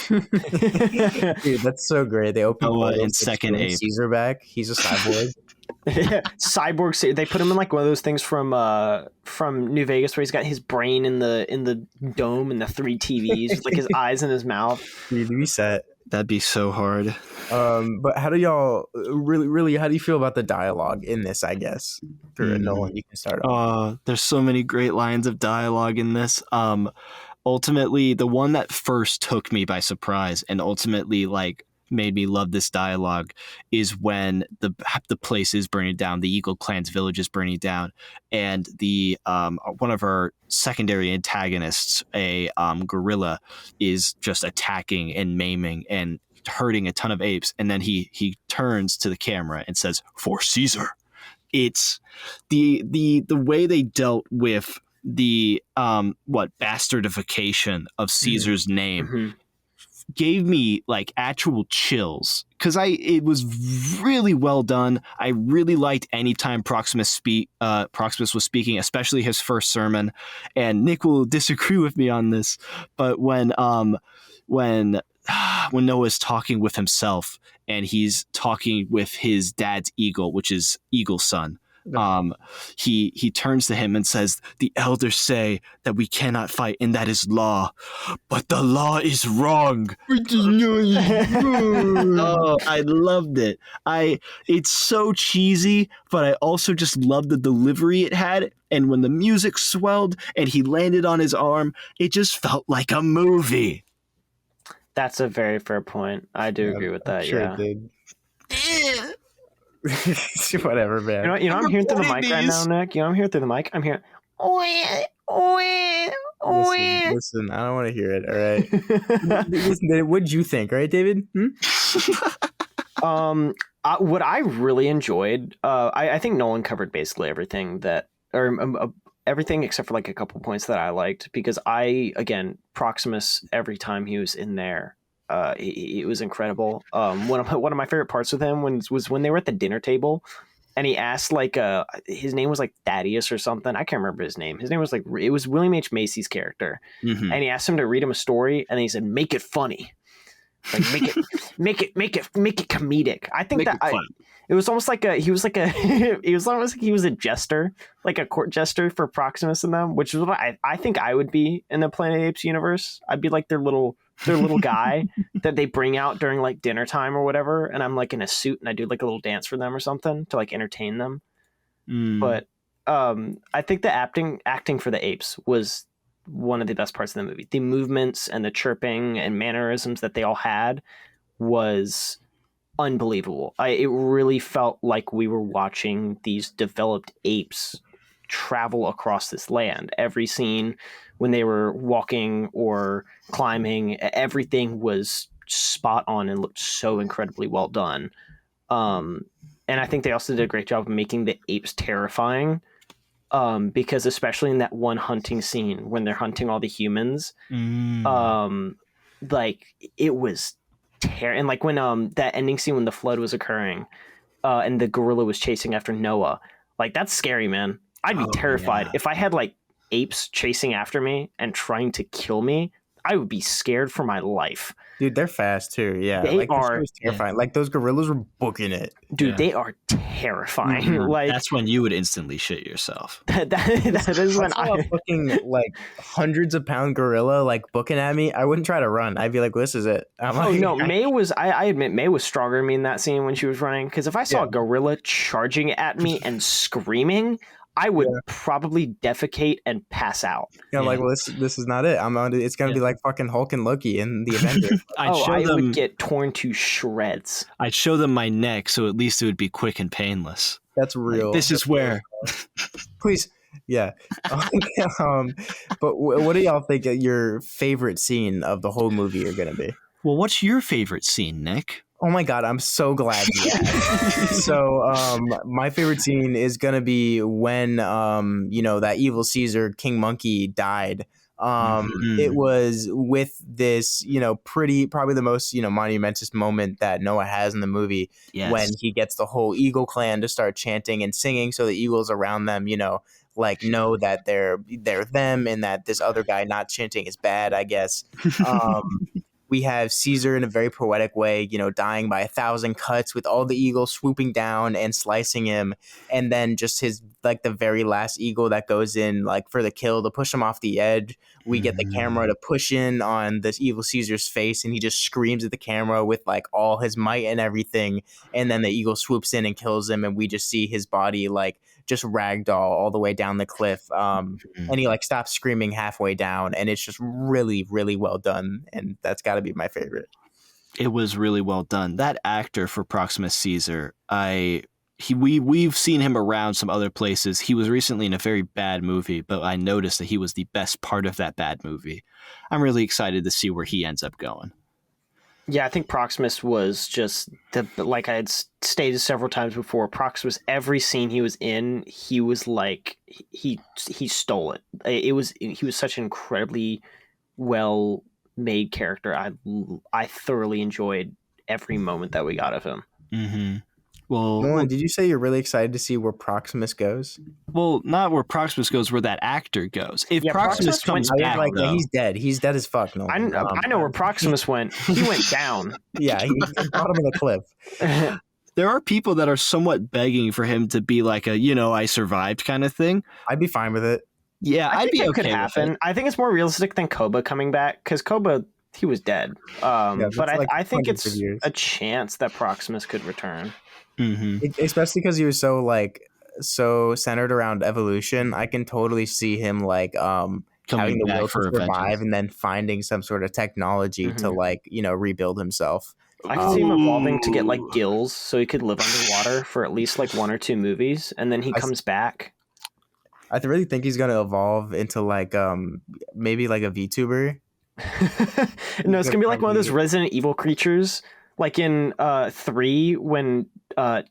Dude, that's so great. They open in second ape. Caesar back. He's a cyborg. Cyborg. They put him in like one of those things from New Vegas where he's got his brain in the dome and the 3 TVs, with like his eyes in his mouth. Dude, reset. That'd be so hard. But how do y'all really? How do you feel about the dialogue in this? I guess for Nolan, you can start off. There's so many great lines of dialogue in this. Ultimately, the one that first took me by surprise and ultimately like made me love this dialogue is when the place is burning down, the Eagle Clan's village is burning down, and the one of our secondary antagonists, a gorilla, is just attacking and maiming and hurting a ton of apes, and then he turns to the camera and says, "For Caesar." It's the way they dealt with the bastardification of Caesar's name gave me like actual chills, because it was really well done. I really liked anytime Proximus was speaking, especially his first sermon. And Nick will disagree with me on this, but when Noah's talking with himself and he's talking with his dad's eagle, which is Eagle's son, he turns to him and says, "The elders say that we cannot fight, and that is law, but the law is wrong." Oh, I loved it. It's so cheesy, but I also just loved the delivery it had. And when the music swelled and he landed on his arm, it just felt like a movie. That's a very fair point. I do agree with that. Sure did. Whatever, man. You know, I'm hearing through the mic right now, Nick. I'm hearing through the mic. I'm hearing. Listen, I don't want to hear it. All right. Listen, what'd you think, right, David? What I really enjoyed, I think Nolan covered basically everything everything except for like a couple points that I liked, because Proximus, every time he was in there, it was incredible. One of my favorite parts with him was when they were at the dinner table, and he asked his name was like Thaddeus or something. I can't remember his name. His name was it was William H. Macy's character, and he asked him to read him a story, and he said, "Make it funny." Like make it comedic. I think it was almost like he was almost like he was a jester, like a court jester for Proximus and them, which is what I think I would be in the Planet of the Apes universe. I'd be like their little guy that they bring out during like dinner time or whatever, and I'm like in a suit and I do like a little dance for them or something to like entertain them. But I think the acting for the apes was one of the best parts of the movie. The movements and the chirping and mannerisms that they all had was unbelievable. It really felt like we were watching these developed apes travel across this land. Every scene when they were walking or climbing, everything was spot on and looked so incredibly well done. And I think they also did a great job of making the apes terrifying. Because especially in that one hunting scene when they're hunting all the humans, like it was and like when that ending scene when the flood was occurring, and the gorilla was chasing after Noah, like that's scary, man. I'd be terrified if I had like apes chasing after me and trying to kill me. I would be scared for my life. Dude, they're fast too. Yeah, they are terrifying. Like those gorillas were booking it. Dude, they are terrifying. Like that's when you would instantly shit yourself. that is when I was fucking like hundreds of pound gorilla like booking at me. I wouldn't try to run. I'd be like, "This is it." May was. I admit May was stronger than me in that scene when she was running. Because if I saw a gorilla charging at me and screaming, I would probably defecate and pass out. Like, well, this is not it. It's gonna be like fucking Hulk and Loki in the Avengers. I would get torn to shreds. I'd show them my neck, so at least it would be quick and painless. That's real. Like, this is where. Please, yeah. But what do y'all think your favorite scene of the whole movie are gonna be? Well, what's your favorite scene, Nick? Oh my God, I'm so glad you asked. So my favorite scene is going to be when, that evil Caesar, King Monkey, died. It was with this, probably the most, monumentous moment that Noah has in the movie, when he gets the whole eagle clan to start chanting and singing so the eagles around them, know that they're them and that this other guy not chanting is bad, I guess. We have Caesar in a very poetic way, dying by 1,000 cuts with all the eagles swooping down and slicing him. And then just his, the very last eagle that goes in, for the kill to push him off the edge. We get the camera to push in on this evil Caesar's face, and he just screams at the camera with, all his might and everything. And then the eagle swoops in and kills him, and we just see his body, just ragdoll all the way down the cliff. And he stops screaming halfway down, and it's just really, really well done. And that's got to be my favorite. It was really well done. That actor for Proximus Caesar, we've seen him around some other places. He was recently in a very bad movie, but I noticed that he was the best part of that bad movie. I'm really excited to see where he ends up going. Yeah, I think Proximus was just like I had stated several times before. Proximus, every scene he was in, he was he stole it. He was such an incredibly well made character. I thoroughly enjoyed every moment that we got of him. Mm-hmm. Well, Nolan, did you say you're really excited to see where Proximus goes? Well, not where Proximus goes, where that actor goes. If Proximus comes back, he's dead. He's dead as fuck. Nolan. I know where Proximus went. He went down. Yeah, he bottom of the cliff. There are people that are somewhat begging for him to be like a, I survived kind of thing. I'd be fine with it. Yeah, I'd be okay. Could happen. I think it's more realistic than Koba coming back, because Koba, he was dead. But I think it's a chance that Proximus could return. Mm-hmm. Especially because he was so centered around evolution. I can totally see him having the will to survive and then finding some sort of technology to rebuild himself. I can see him evolving to get gills so he could live underwater for at least 1 or 2 movies, and then he comes back. I really think he's gonna evolve into like maybe like a VTuber. No, it's gonna be like one of those Resident Evil creatures, like in 3 when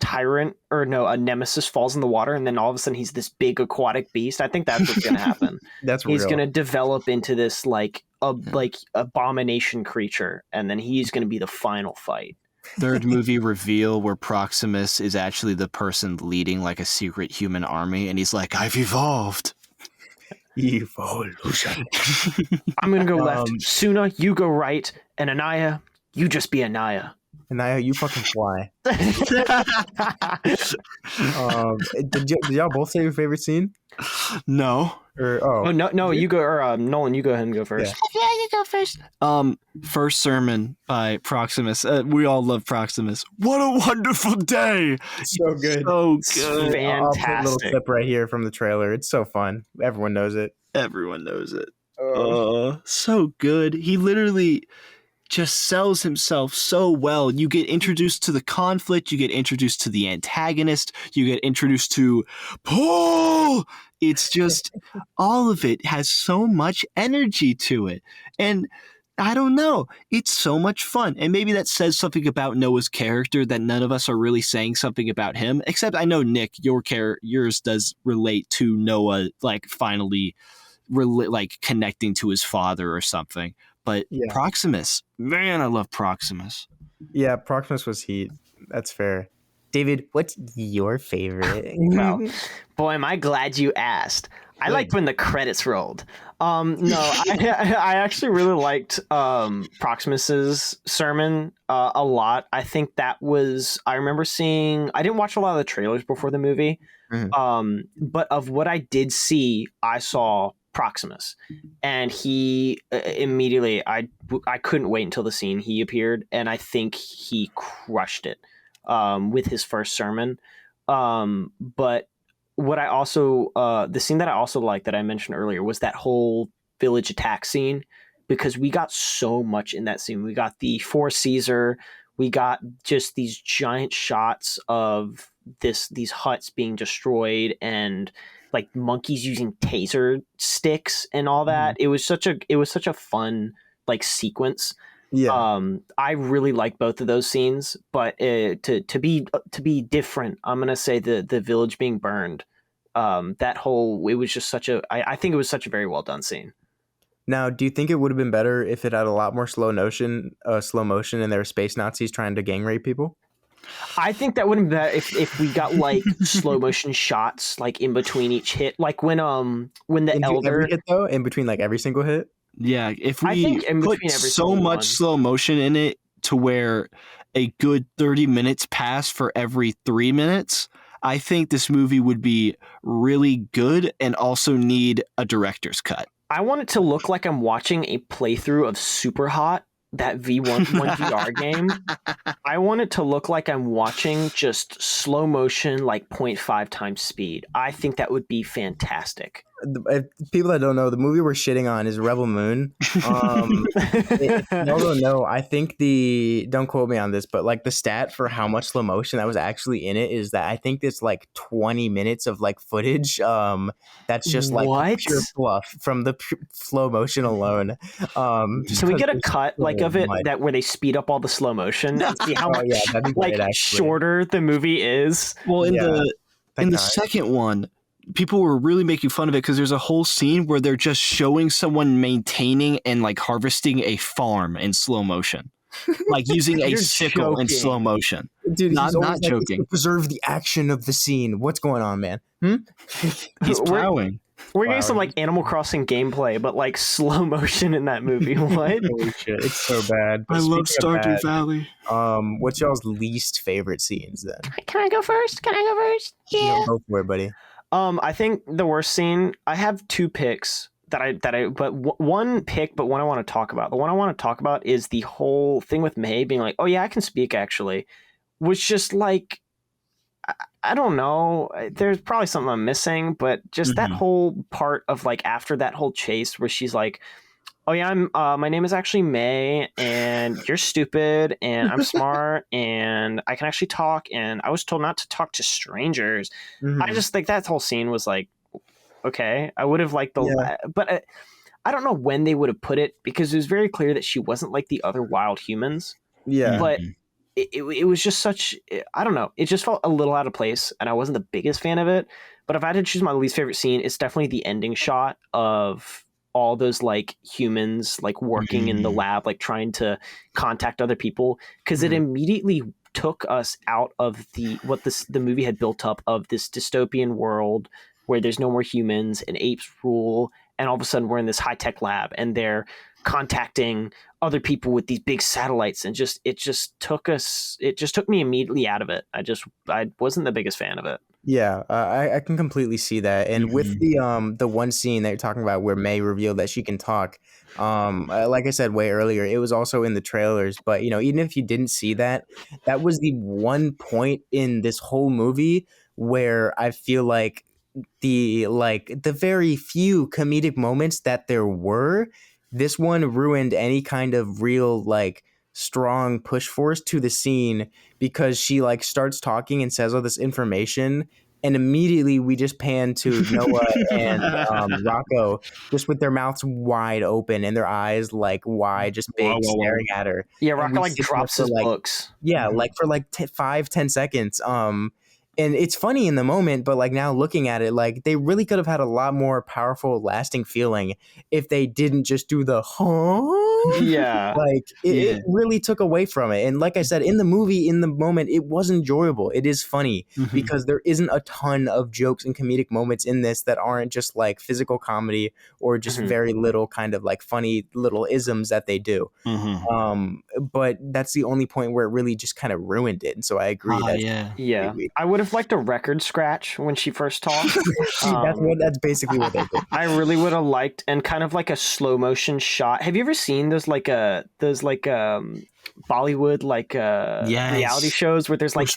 Tyrant or no, a Nemesis falls in the water, and then all of a sudden he's this big aquatic beast. I think that's what's gonna happen. That's He's real. gonna develop into this like abomination creature, and then he's gonna be the final fight. Third movie reveal where Proximus is actually the person leading like a secret human army, and he's like, "I've evolved." Evolution. I'm gonna go left. Suna, you go right, and Anaya, you just be Anaya. Anaya, you fucking fly. Did y'all both say your favorite scene? No. No, you go, or Nolan, you go ahead and go first. Yeah, you go first. First sermon by Proximus. We all love Proximus. What a wonderful day! So good. So It's good. fantastic. I'll put a little clip right here from the trailer. It's so fun. Everyone knows it. Everyone knows it. So good. He literally just sells himself so well. You get introduced to the conflict, you get introduced to the antagonist, you get introduced to Paul. It's just all of it has so much energy to it. And I don't know, it's so much fun. And maybe that says something about Noah's character that none of us are really saying something about him, except I know Nick, yours does relate to Noah, like finally like connecting to his father or something. But yeah. Proximus, man, I love Proximus. Yeah, Proximus was heat. That's fair. David, what's your favorite? Well, boy, am I glad you asked. I liked when the credits rolled. I actually really liked Proximus's sermon a lot. I think that was, I remember seeing, I didn't watch a lot of the trailers before the movie, but of what I did see, I saw Proximus, and he immediately, I couldn't wait until the scene he appeared, and I think he crushed it with his first sermon. But what I also the scene that I also liked that I mentioned earlier was that whole village attack scene, because we got so much in that scene. We got the Four Caesar, we got just these giant shots of these huts being destroyed, and like monkeys using taser sticks and all that. It was such a fun like sequence. Yeah. I really like both of those scenes, but to be different, I'm gonna say the village being burned. It was just I think it was such a very well done scene. Now, do you think it would have been better if it had a lot more slow motion, and there were space Nazis trying to gang rape people? I think that wouldn't be bad if we got like slow motion shots like in between each hit, like when the elder every hit though, in between like every single hit. Yeah, if we put so much slow motion in it to where a good 30 minutes pass for every 3 minutes, I think this movie would be really good and also need a director's cut. I want it to look like I'm watching a playthrough of Super Hot, that V1 VR game. I want it to look like I'm watching just slow motion, like 0.5 times speed. I think that would be fantastic. People that don't know, the movie we're shitting on is Rebel Moon. If you don't know, I think don't quote me on this, but like the stat for how much slow motion that was actually in it is that I think it's like 20 minutes of like footage. That's just like pure fluff from the slow motion alone. Can we get a cut like of it that where they speed up all the slow motion and see how much like shorter the movie is? Well, in the second one, people were really making fun of it because there's a whole scene where they're just showing someone maintaining and like harvesting a farm in slow motion, like using a sickle in slow motion. Dude, not joking. To preserve the action of the scene. What's going on, man? He's plowing. We're getting some like Animal Crossing gameplay, but like slow motion in that movie. What? Holy shit, it's so bad. I love Stardew Valley. What's y'all's least favorite scenes then? Can I go first? Yeah. Go for it, buddy. I think the worst scene, I have two picks one I want to talk about. The one I want to talk about is the whole thing with May being like, oh yeah, I can speak actually, was just like, I don't know. There's probably something I'm missing, but just that whole part of like after that whole chase where she's like, oh yeah, my name is actually May, and you're stupid, and I'm smart, and I can actually talk, and I was told not to talk to strangers. I just think that whole scene was like, okay. I would have liked Yeah. but I don't know when they would have put it because it was very clear that she wasn't like the other wild humans. Yeah. But it was just such, I don't know, it just felt a little out of place, and I wasn't the biggest fan of it. But if I had to choose my least favorite scene, it's definitely the ending shot of all those like humans like working in the lab, like trying to contact other people, because it immediately took us out of the movie had built up of this dystopian world where there's no more humans and apes rule, and all of a sudden we're in this high-tech lab and they're contacting other people with these big satellites, and it just took me immediately out of it. I wasn't the biggest fan of it. Yeah, I can completely see that. And with the one scene that you're talking about where May revealed that she can talk, like I said way earlier, it was also in the trailers. But even if you didn't see that, that was the one point in this whole movie where I feel like the very few comedic moments that there were, this one ruined any kind of real strong push force to the scene, because she starts talking and says all this information, and immediately we just pan to Noah and Rocco just with their mouths wide open and their eyes wide, just big, staring at her. Yeah, And Rocco we sit there drops for his books. yeah, for 5-10 seconds. And it's funny in the moment, but now looking at it, they really could have had a lot more powerful, lasting feeling if they didn't just do the Yeah. It really took away from it. And like I said, in the movie, in the moment, it was enjoyable. It is funny because there isn't a ton of jokes and comedic moments in this that aren't just physical comedy or just very little kind of funny little isms that they do. But that's the only point where it really just kind of ruined it. And so I agree I would have liked a record scratch when she first talked. That's basically what they did. I really would have liked, and kind of like a slow motion shot. Have you ever seen those Bollywood reality shows where there's 20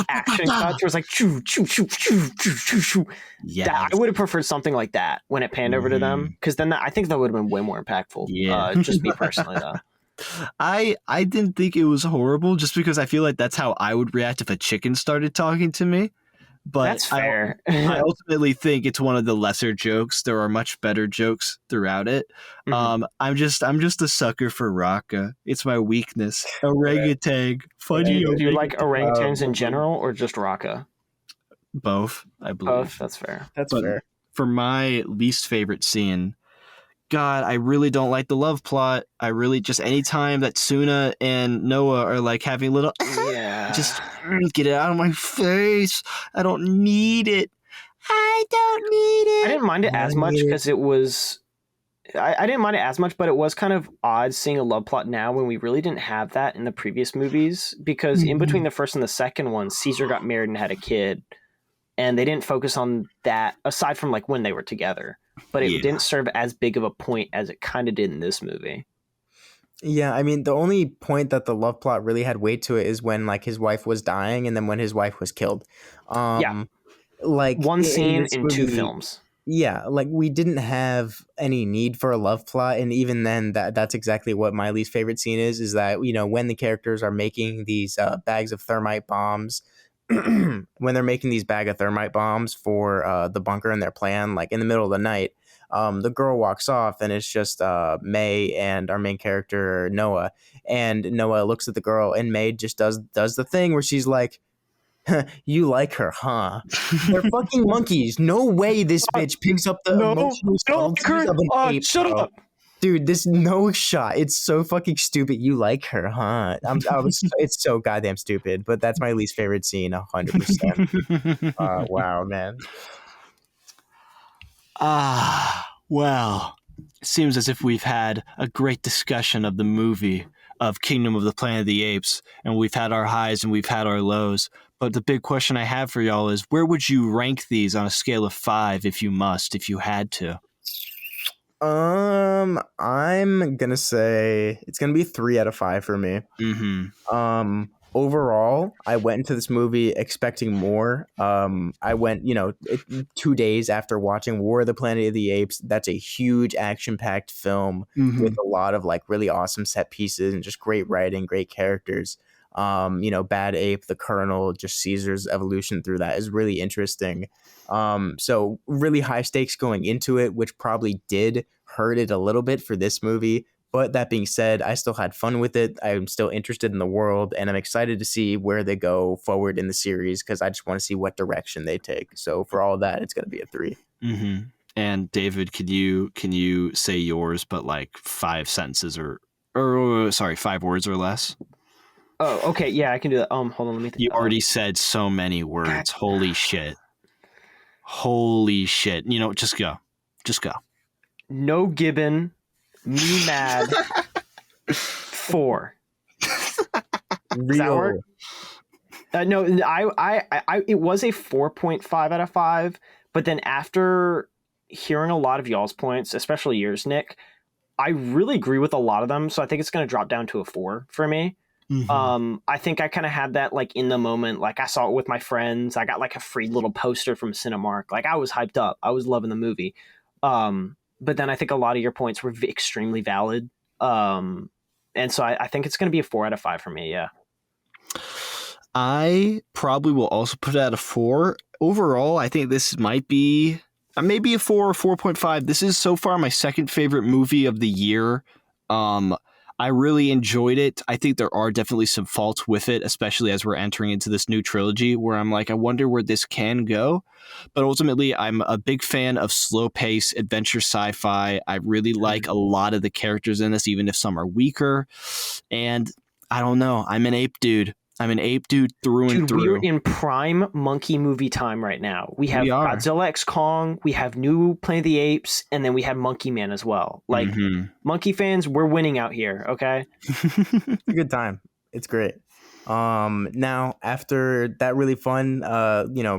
action cuts where it's choo choo choo choo choo choo choo. I would have preferred something like that when it panned over to them, because then I think that would have been way more impactful. Just me personally though. I didn't think it was horrible, just because I feel like that's how I would react if a chicken started talking to me. But that's fair. I ultimately think it's one of the lesser jokes. There are much better jokes throughout it. I'm just a sucker for Raka. It's my weakness. Orangutan. Funny. Do you like orangutans in general or just Raka? Both, I believe. Both, that's fair. That's fair. For my least favorite scene, God, I really don't like the love plot. I really just anytime that Suna and Noah are having little just get it out of my face. I don't need it. I didn't mind it as much because it was I didn't mind it as much, but it was kind of odd seeing a love plot now when we really didn't have that in the previous movies, because in between the first and the second one, Caesar got married and had a kid, and they didn't focus on that aside from when they were together. But it didn't serve as big of a point as it kind of did in this movie. Yeah, I mean, the only point that the love plot really had weight to it is when his wife was dying, and then when his wife was killed. One scene in two films. Yeah, we didn't have any need for a love plot, and even then, that's exactly what my least favorite scene is that when the characters are making these bags of thermite bombs. When they're making these bag of thermite bombs for the bunker in their plan, in the middle of the night, the girl walks off, and it's just May and our main character Noah. And Noah looks at the girl, and May just does the thing where she's like, "You like her, huh?" They're fucking monkeys. No way this bitch picks up the emotional subtleties of an ape. Shut up. Dude, this no shot. It's so fucking stupid. You like her, huh? It's so goddamn stupid. But that's my least favorite scene, 100%. Wow, man. Well, it seems as if we've had a great discussion of the movie of Kingdom of the Planet of the Apes, and we've had our highs and we've had our lows. But the big question I have for y'all is, where would you rank these on a scale of 5 if you had to? I'm gonna say it's gonna be 3 out of 5 for me. Overall, I went into this movie expecting more. I went, 2 days after watching War of the Planet of the Apes. That's a huge action-packed film with a lot of really awesome set pieces and just great writing, great characters. Bad Ape, the Colonel, just Caesar's evolution through that is really interesting. So really high stakes going into it, which probably did hurt it a little bit for this movie. But that being said, I still had fun with it. I'm still interested in the world, and I'm excited to see where they go forward in the series because I just want to see what direction they take. So for all that, it's going to be a 3. Mm-hmm. And David, can you say yours, but like 5 sentences or 5 words or less? Oh, okay. Yeah, I can do that. Hold on. Let me think. You already said so many words. Holy shit. Just go. No Gibbon. Me mad. 4. Does that work? No, I it was a 4.5 out of 5, but then after hearing a lot of y'all's points, especially yours, Nick, I really agree with a lot of them. So I think it's going to drop down to a 4 for me. Mm-hmm. I think I kind of had that like in the moment, like I saw it with my friends. I got like a free little poster from Cinemark. Like I was hyped up. I was loving the movie. But then I think a lot of your points were extremely valid. And so I think it's going to be a 4 out of 5 for me. Yeah. I probably will also put it at a 4. Overall, I think this might be maybe a 4 or 4.5. This is so far my second favorite movie of the year. I really enjoyed it. I think there are definitely some faults with it, especially as we're entering into this new trilogy where I'm like, I wonder where this can go. But ultimately, I'm a big fan of slow pace adventure sci-fi. I really like a lot of the characters in this, even if some are weaker. And I don't know. I'm an ape dude through and through. We're in prime monkey movie time right now. We have Godzilla x Kong, we have new Planet of the Apes, and then we have Monkey Man as well. Like, monkey fans, we're winning out here, okay? It's a good time. It's great. Now, after that really fun,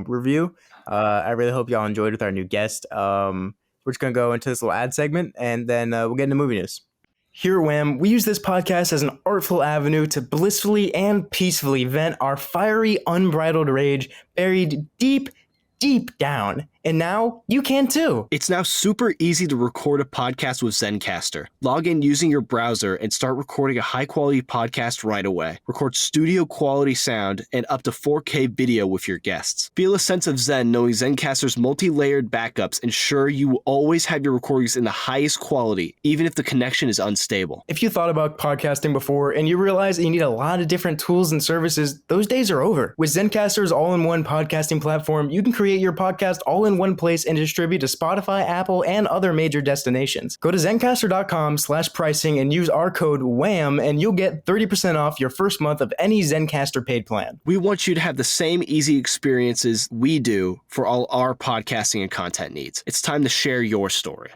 review, I really hope y'all enjoyed with our new guest. We're just going to go into this little ad segment, and then we'll get into movie news. Here at WAM, we use this podcast as an artful avenue to blissfully and peacefully vent our fiery, unbridled rage buried deep, deep down. And now you can too. It's now super easy to record a podcast with Zencastr. Log in using your browser and start recording a high-quality podcast right away. Record studio-quality sound and up to 4K video with your guests. Feel a sense of zen knowing Zencastr's multi-layered backups ensure you will always have your recordings in the highest quality, even if the connection is unstable. If you thought about podcasting before and you realize that you need a lot of different tools and services, those days are over. With Zencastr's all-in-one podcasting platform, you can create your podcast all in one place and distribute to Spotify, Apple, and other major destinations. Go to zencastr.com/pricing and use our code WAM and you'll get 30% off your first month of any Zencastr paid plan. We want you to have the same easy experiences we do for all our podcasting and content needs. It's time to share your story.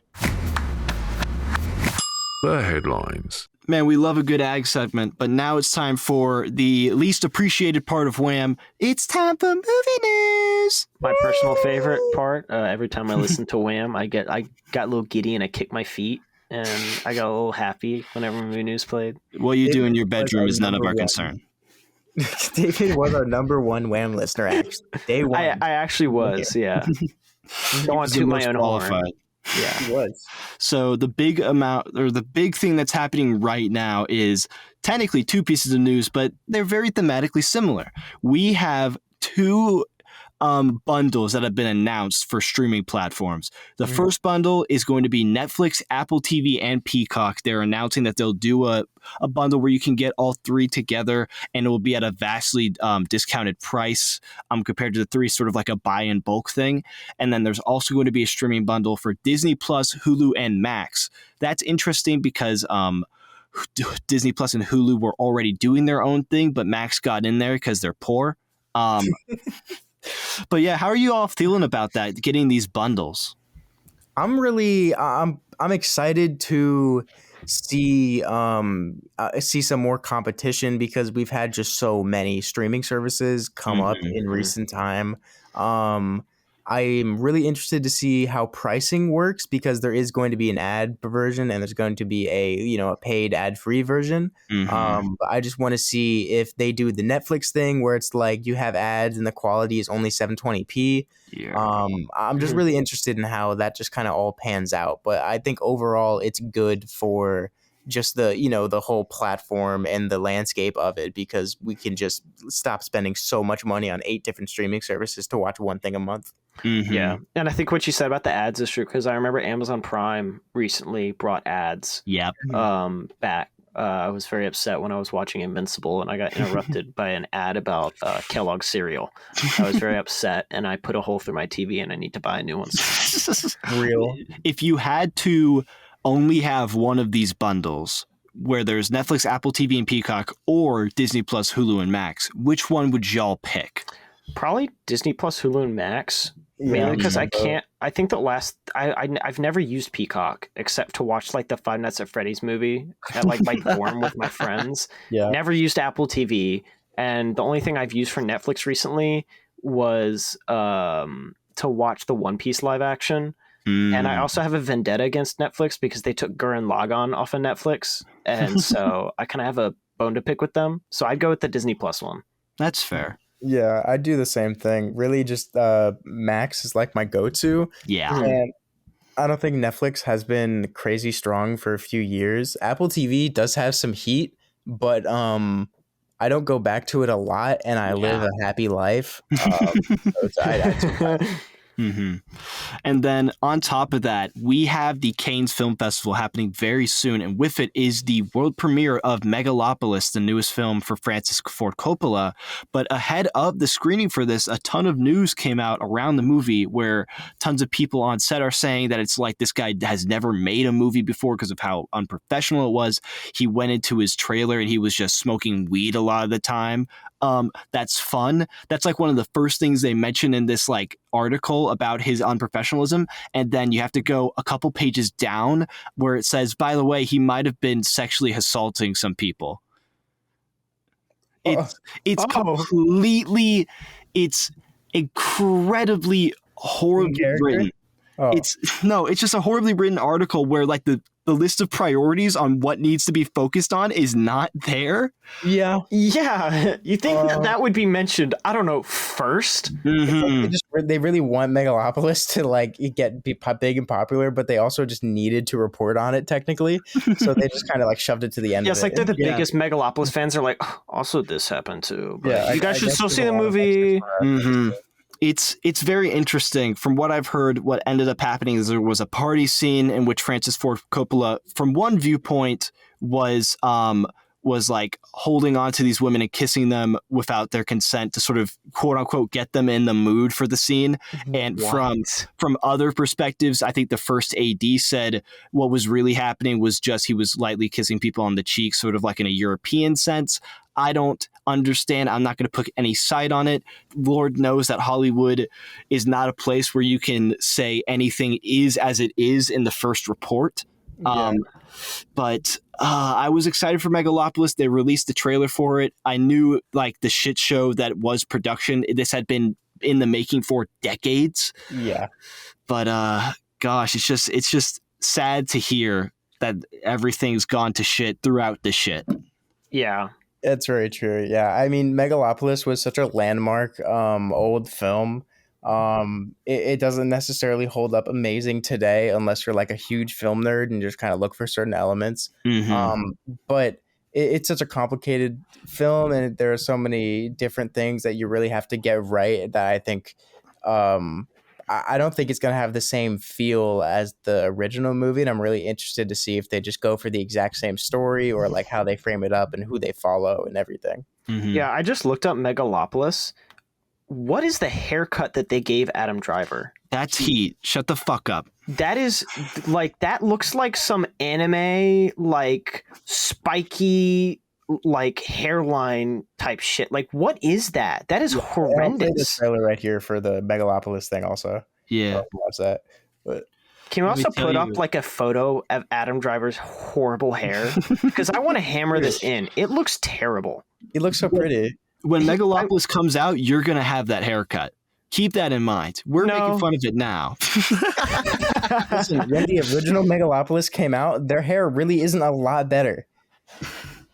The headlines. Man, we love a good ag segment, but now it's time for the least appreciated part of WAM. It's time for movie news. My personal favorite part. Every time I listen to WAM, I got a little giddy and I kick my feet, and I got a little happy whenever movie news played. What you do in your bedroom is none of our concern. David was our number one WAM listener, actually. Day one. I actually was, yeah. Don't want to toot my own horn. Yeah, he was. So the big thing that's happening right now is technically 2 pieces of news, but they're very thematically similar. We have 2 bundles that have been announced for streaming platforms. The first bundle is going to be Netflix, Apple TV, and Peacock. They're announcing that they'll do a bundle where you can get all 3 together, and it will be at a vastly discounted price compared to the 3, sort of like a buy in bulk thing. And then there's also going to be a streaming bundle for Disney Plus, Hulu, and Max. That's interesting because Disney Plus and Hulu were already doing their own thing, but Max got in there because they're poor. But yeah, how are you all feeling about that, getting these bundles? I'm excited to see some more competition because we've had just so many streaming services come up in recent time. I'm really interested to see how pricing works because there is going to be an ad version and there's going to be a paid ad-free version. But I just want to see if they do the Netflix thing where it's like you have ads and the quality is only 720p. Yeah. I'm just really interested in how that just kind of all pans out. But I think overall it's good for just the, the whole platform and the landscape of it, because we can just stop spending so much money on 8 different streaming services to watch one thing a month. Mm-hmm. Yeah, and I think what you said about the ads is true, because I remember Amazon Prime recently brought ads Yep. back. I was very upset when I was watching Invincible and I got interrupted by an ad about Kellogg's cereal. I was very upset, and I put a hole through my TV, and I need to buy a new one. Real. If you had to only have one of these bundles, where there's Netflix, Apple TV, and Peacock, or Disney Plus, Hulu, and Max, which one would y'all pick? Probably Disney Plus, Hulu, and Max. Mainly because I can't. I think I've never used Peacock except to watch like the Five Nights at Freddy's movie at like my dorm with my friends. Yeah. Never used Apple TV, and the only thing I've used for Netflix recently was to watch the One Piece live action. And I also have a vendetta against Netflix because they took Gurren Lagann off of Netflix, and so I kind of have a bone to pick with them. So I'd go with the Disney Plus one. That's fair. Yeah, I do the same thing. Really, just Max is like my go-to. Yeah. And I don't think Netflix has been crazy strong for a few years. Apple TV does have some heat, but I don't go back to it a lot, and I live a happy life. Mm-hmm. And then on top of that, we have the Cannes Film Festival happening very soon, and with it is the world premiere of Megalopolis, the newest film for Francis Ford Coppola. But ahead of the screening for this, a ton of news came out around the movie where tons of people on set are saying that it's like this guy has never made a movie before because of how unprofessional it was. He went into his trailer and he was just smoking weed a lot of the time. That's fun. That's like one of the first things they mention in this like article about his unprofessionalism. And then you have to go a couple pages down where it says, by the way, he might have been sexually assaulting some people. It's completely, it's incredibly horribly written. It's just a horribly written article where like the list of priorities on what needs to be focused on is not there. Yeah. You think that would be mentioned, I don't know, first? Mm-hmm. They really want Megalopolis to like be big and popular, but they also just needed to report on it technically. So they just kind of like shoved it to the end. Yeah, it's like they're the biggest Megalopolis fans. Are like, also this happened too. But you guys should still see the movie. It's very interesting. From what I've heard, what ended up happening is there was a party scene in which Francis Ford Coppola, from one viewpoint, was like holding on to these women and kissing them without their consent to sort of quote unquote get them in the mood for the scene. And from other perspectives, I think the first AD said what was really happening was just he was lightly kissing people on the cheek, sort of like in a European sense. I don't understand. I'm not going to put any side on it. Lord knows that Hollywood is not a place where you can say anything is as it is in the first report. But I was excited for Megalopolis. They released the trailer for it. I knew like the shit show that was production. This had been in the making for decades. Yeah. But gosh, it's just sad to hear that everything's gone to shit throughout the shit. Yeah. It's very true. Yeah. I mean, Megalopolis was such a landmark old film. It doesn't necessarily hold up amazing today unless you're like a huge film nerd and just kind of look for certain elements. But it's such a complicated film, and there are so many different things that you really have to get right that I think I don't think it's going to have the same feel as the original movie, and I'm really interested to see if they just go for the exact same story or like how they frame it up and who they follow and everything. Yeah, I just looked up Megalopolis. What is the haircut that they gave Adam Driver? That's heat. Shut the fuck up. That is like, that looks like some anime, like spiky, like hairline type shit. Like, what is that? That is horrendous. I'll play the trailer right here for the Megalopolis thing also. Yeah. Watch that. But can we also put up like a photo of Adam Driver's horrible hair? Because I want to hammer this in. It looks terrible. It looks so pretty. When Megalopolis comes out, you're going to have that haircut. Keep that in mind. We're making fun of it now. Listen, when the original Megalopolis came out, their hair really isn't a lot better.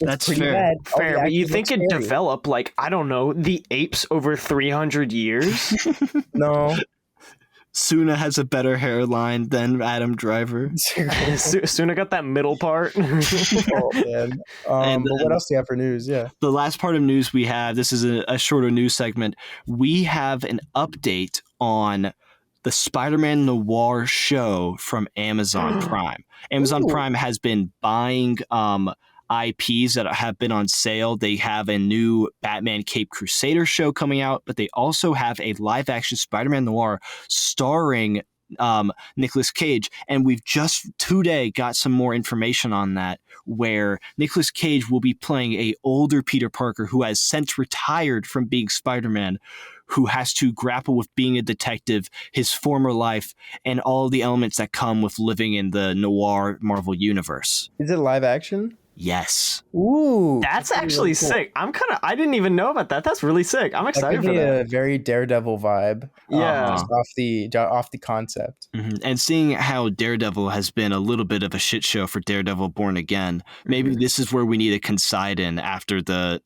That's fair. Fair, but you think it developed like, I don't know, the apes over 300 years? No. Suna has a better hairline than Adam Driver. Suna got that middle part. Oh, man. But what else do you have for news? Yeah. The last part of news we have, this is a shorter news segment. We have an update on the Spider-Man Noir show from Amazon Prime. Amazon Prime has been buying IPs that have been on sale. They have a new Batman Cape Crusader show coming out, but they also have a live-action Spider-Man Noir starring Nicolas Cage, and we've just today got some more information on that, where Nicolas Cage will be playing a older Peter Parker who has since retired from being Spider-Man, who has to grapple with being a detective, his former life, and all the elements that come with living in the noir Marvel universe. Is it live action? Yes. Ooh, That's actually really cool. sick. I didn't even know about that. That's really sick. I'm That excited gives for me that. a very Daredevil vibe. Yeah. Just off the concept. Mm-hmm. And seeing how Daredevil has been a little bit of a shit show for Daredevil Born Again, maybe this is where we need a Considine after the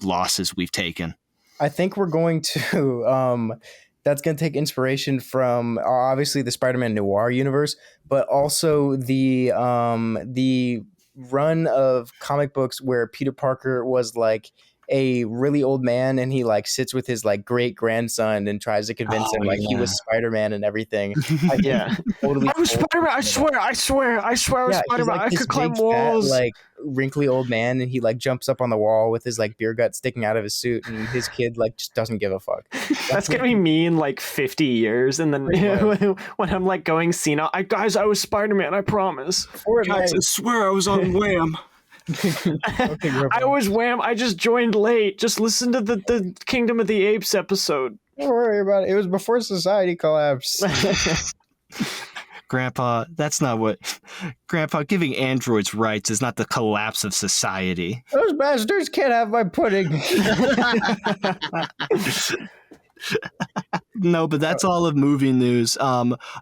losses we've taken. I think we're going to that's going to take inspiration from obviously the Spider-Man Noir universe, but also the run of comic books where Peter Parker was like a really old man and he like sits with his like great grandson and tries to convince him like he was Spider-Man and everything. Yeah. Totally I was Spider-Man. I swear I was he's Spider-Man. like I this could climb big, fat, walls. like wrinkly old man, and he like jumps up on the wall with his like beer gut sticking out of his suit, and his kid like just doesn't give a fuck. That's gonna be me in like 50 years, and then when I'm like going senile, I was Spider-Man. I promise. Guys, I swear I was on WAM. I was Wham. I just joined late. Just listen to the Kingdom of the Apes episode. Don't worry about it. It was before society collapsed. Grandpa, that's not what... Grandpa, giving androids rights is not the collapse of society. Those bastards can't have my pudding. No, but that's all of movie news.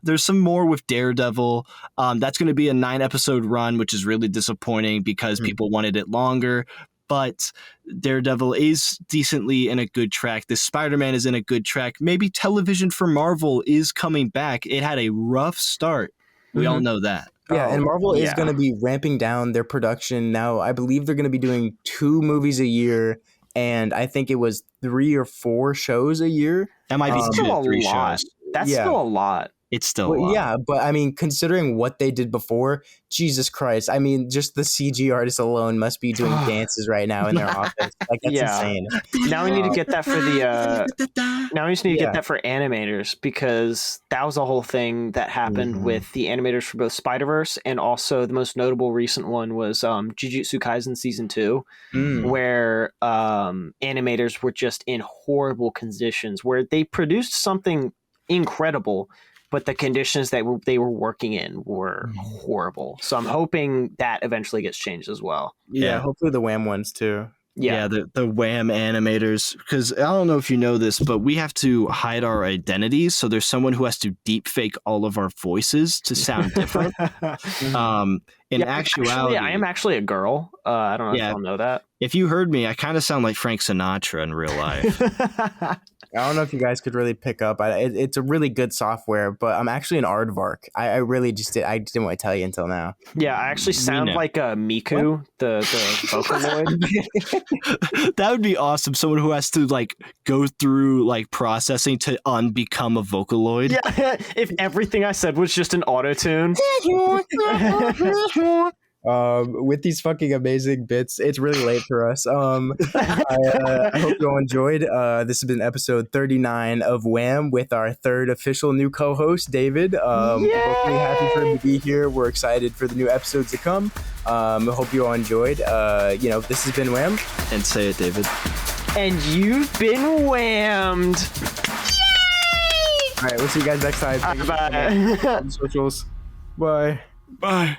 There's some more with Daredevil. That's going to be a 9-episode run, which is really disappointing because people wanted it longer. But Daredevil is decently in a good track. This Spider-Man is in a good track. Maybe television for Marvel is coming back. It had a rough start. We all know that. Yeah, and Marvel is going to be ramping down their production now. I believe they're going to be doing 2 movies a year, and I think it was 3 or 4 shows a year. That might be 2 to 3 shows. That's still a lot. It's still a lot. Yeah, but I mean, considering what they did before, Jesus Christ. I mean, just the CG artists alone must be doing dances right now in their office. Like, that's insane. Now we need to get that for now we just need to get that for animators, because that was a whole thing that happened with the animators for both Spider-Verse, and also the most notable recent one was Jujutsu Kaisen Season 2, where animators were just in horrible conditions, where they produced something incredible, but the conditions that they were working in were horrible. So I'm hoping that eventually gets changed as well. Yeah, hopefully the WAM ones too. Yeah, the WAM animators, because I don't know if you know this, but we have to hide our identities. So there's someone who has to deep fake all of our voices to sound different. In actuality, I am actually a girl. I don't know if y'all know that. If you heard me, I kind of sound like Frank Sinatra in real life. I don't know if you guys could really pick up. It's a really good software, but I'm actually an aardvark. I really just I didn't want to tell you until now. Yeah, I actually sound like a Miku, the Vocaloid. That would be awesome. Someone who has to like go through like processing to unbecome a Vocaloid. Yeah, if everything I said was just an auto-tune. With these fucking amazing bits, it's really late for us. I hope you all enjoyed. This has been episode 39 of WAM with our 3rd official new co-host, David. We're really happy for him to be here. We're excited for the new episodes to come. I hope you all enjoyed. This has been WAM. And say it, David. And you've been whammed. Yay! All right, we'll see you guys next time. Bye. Socials. Bye. Bye.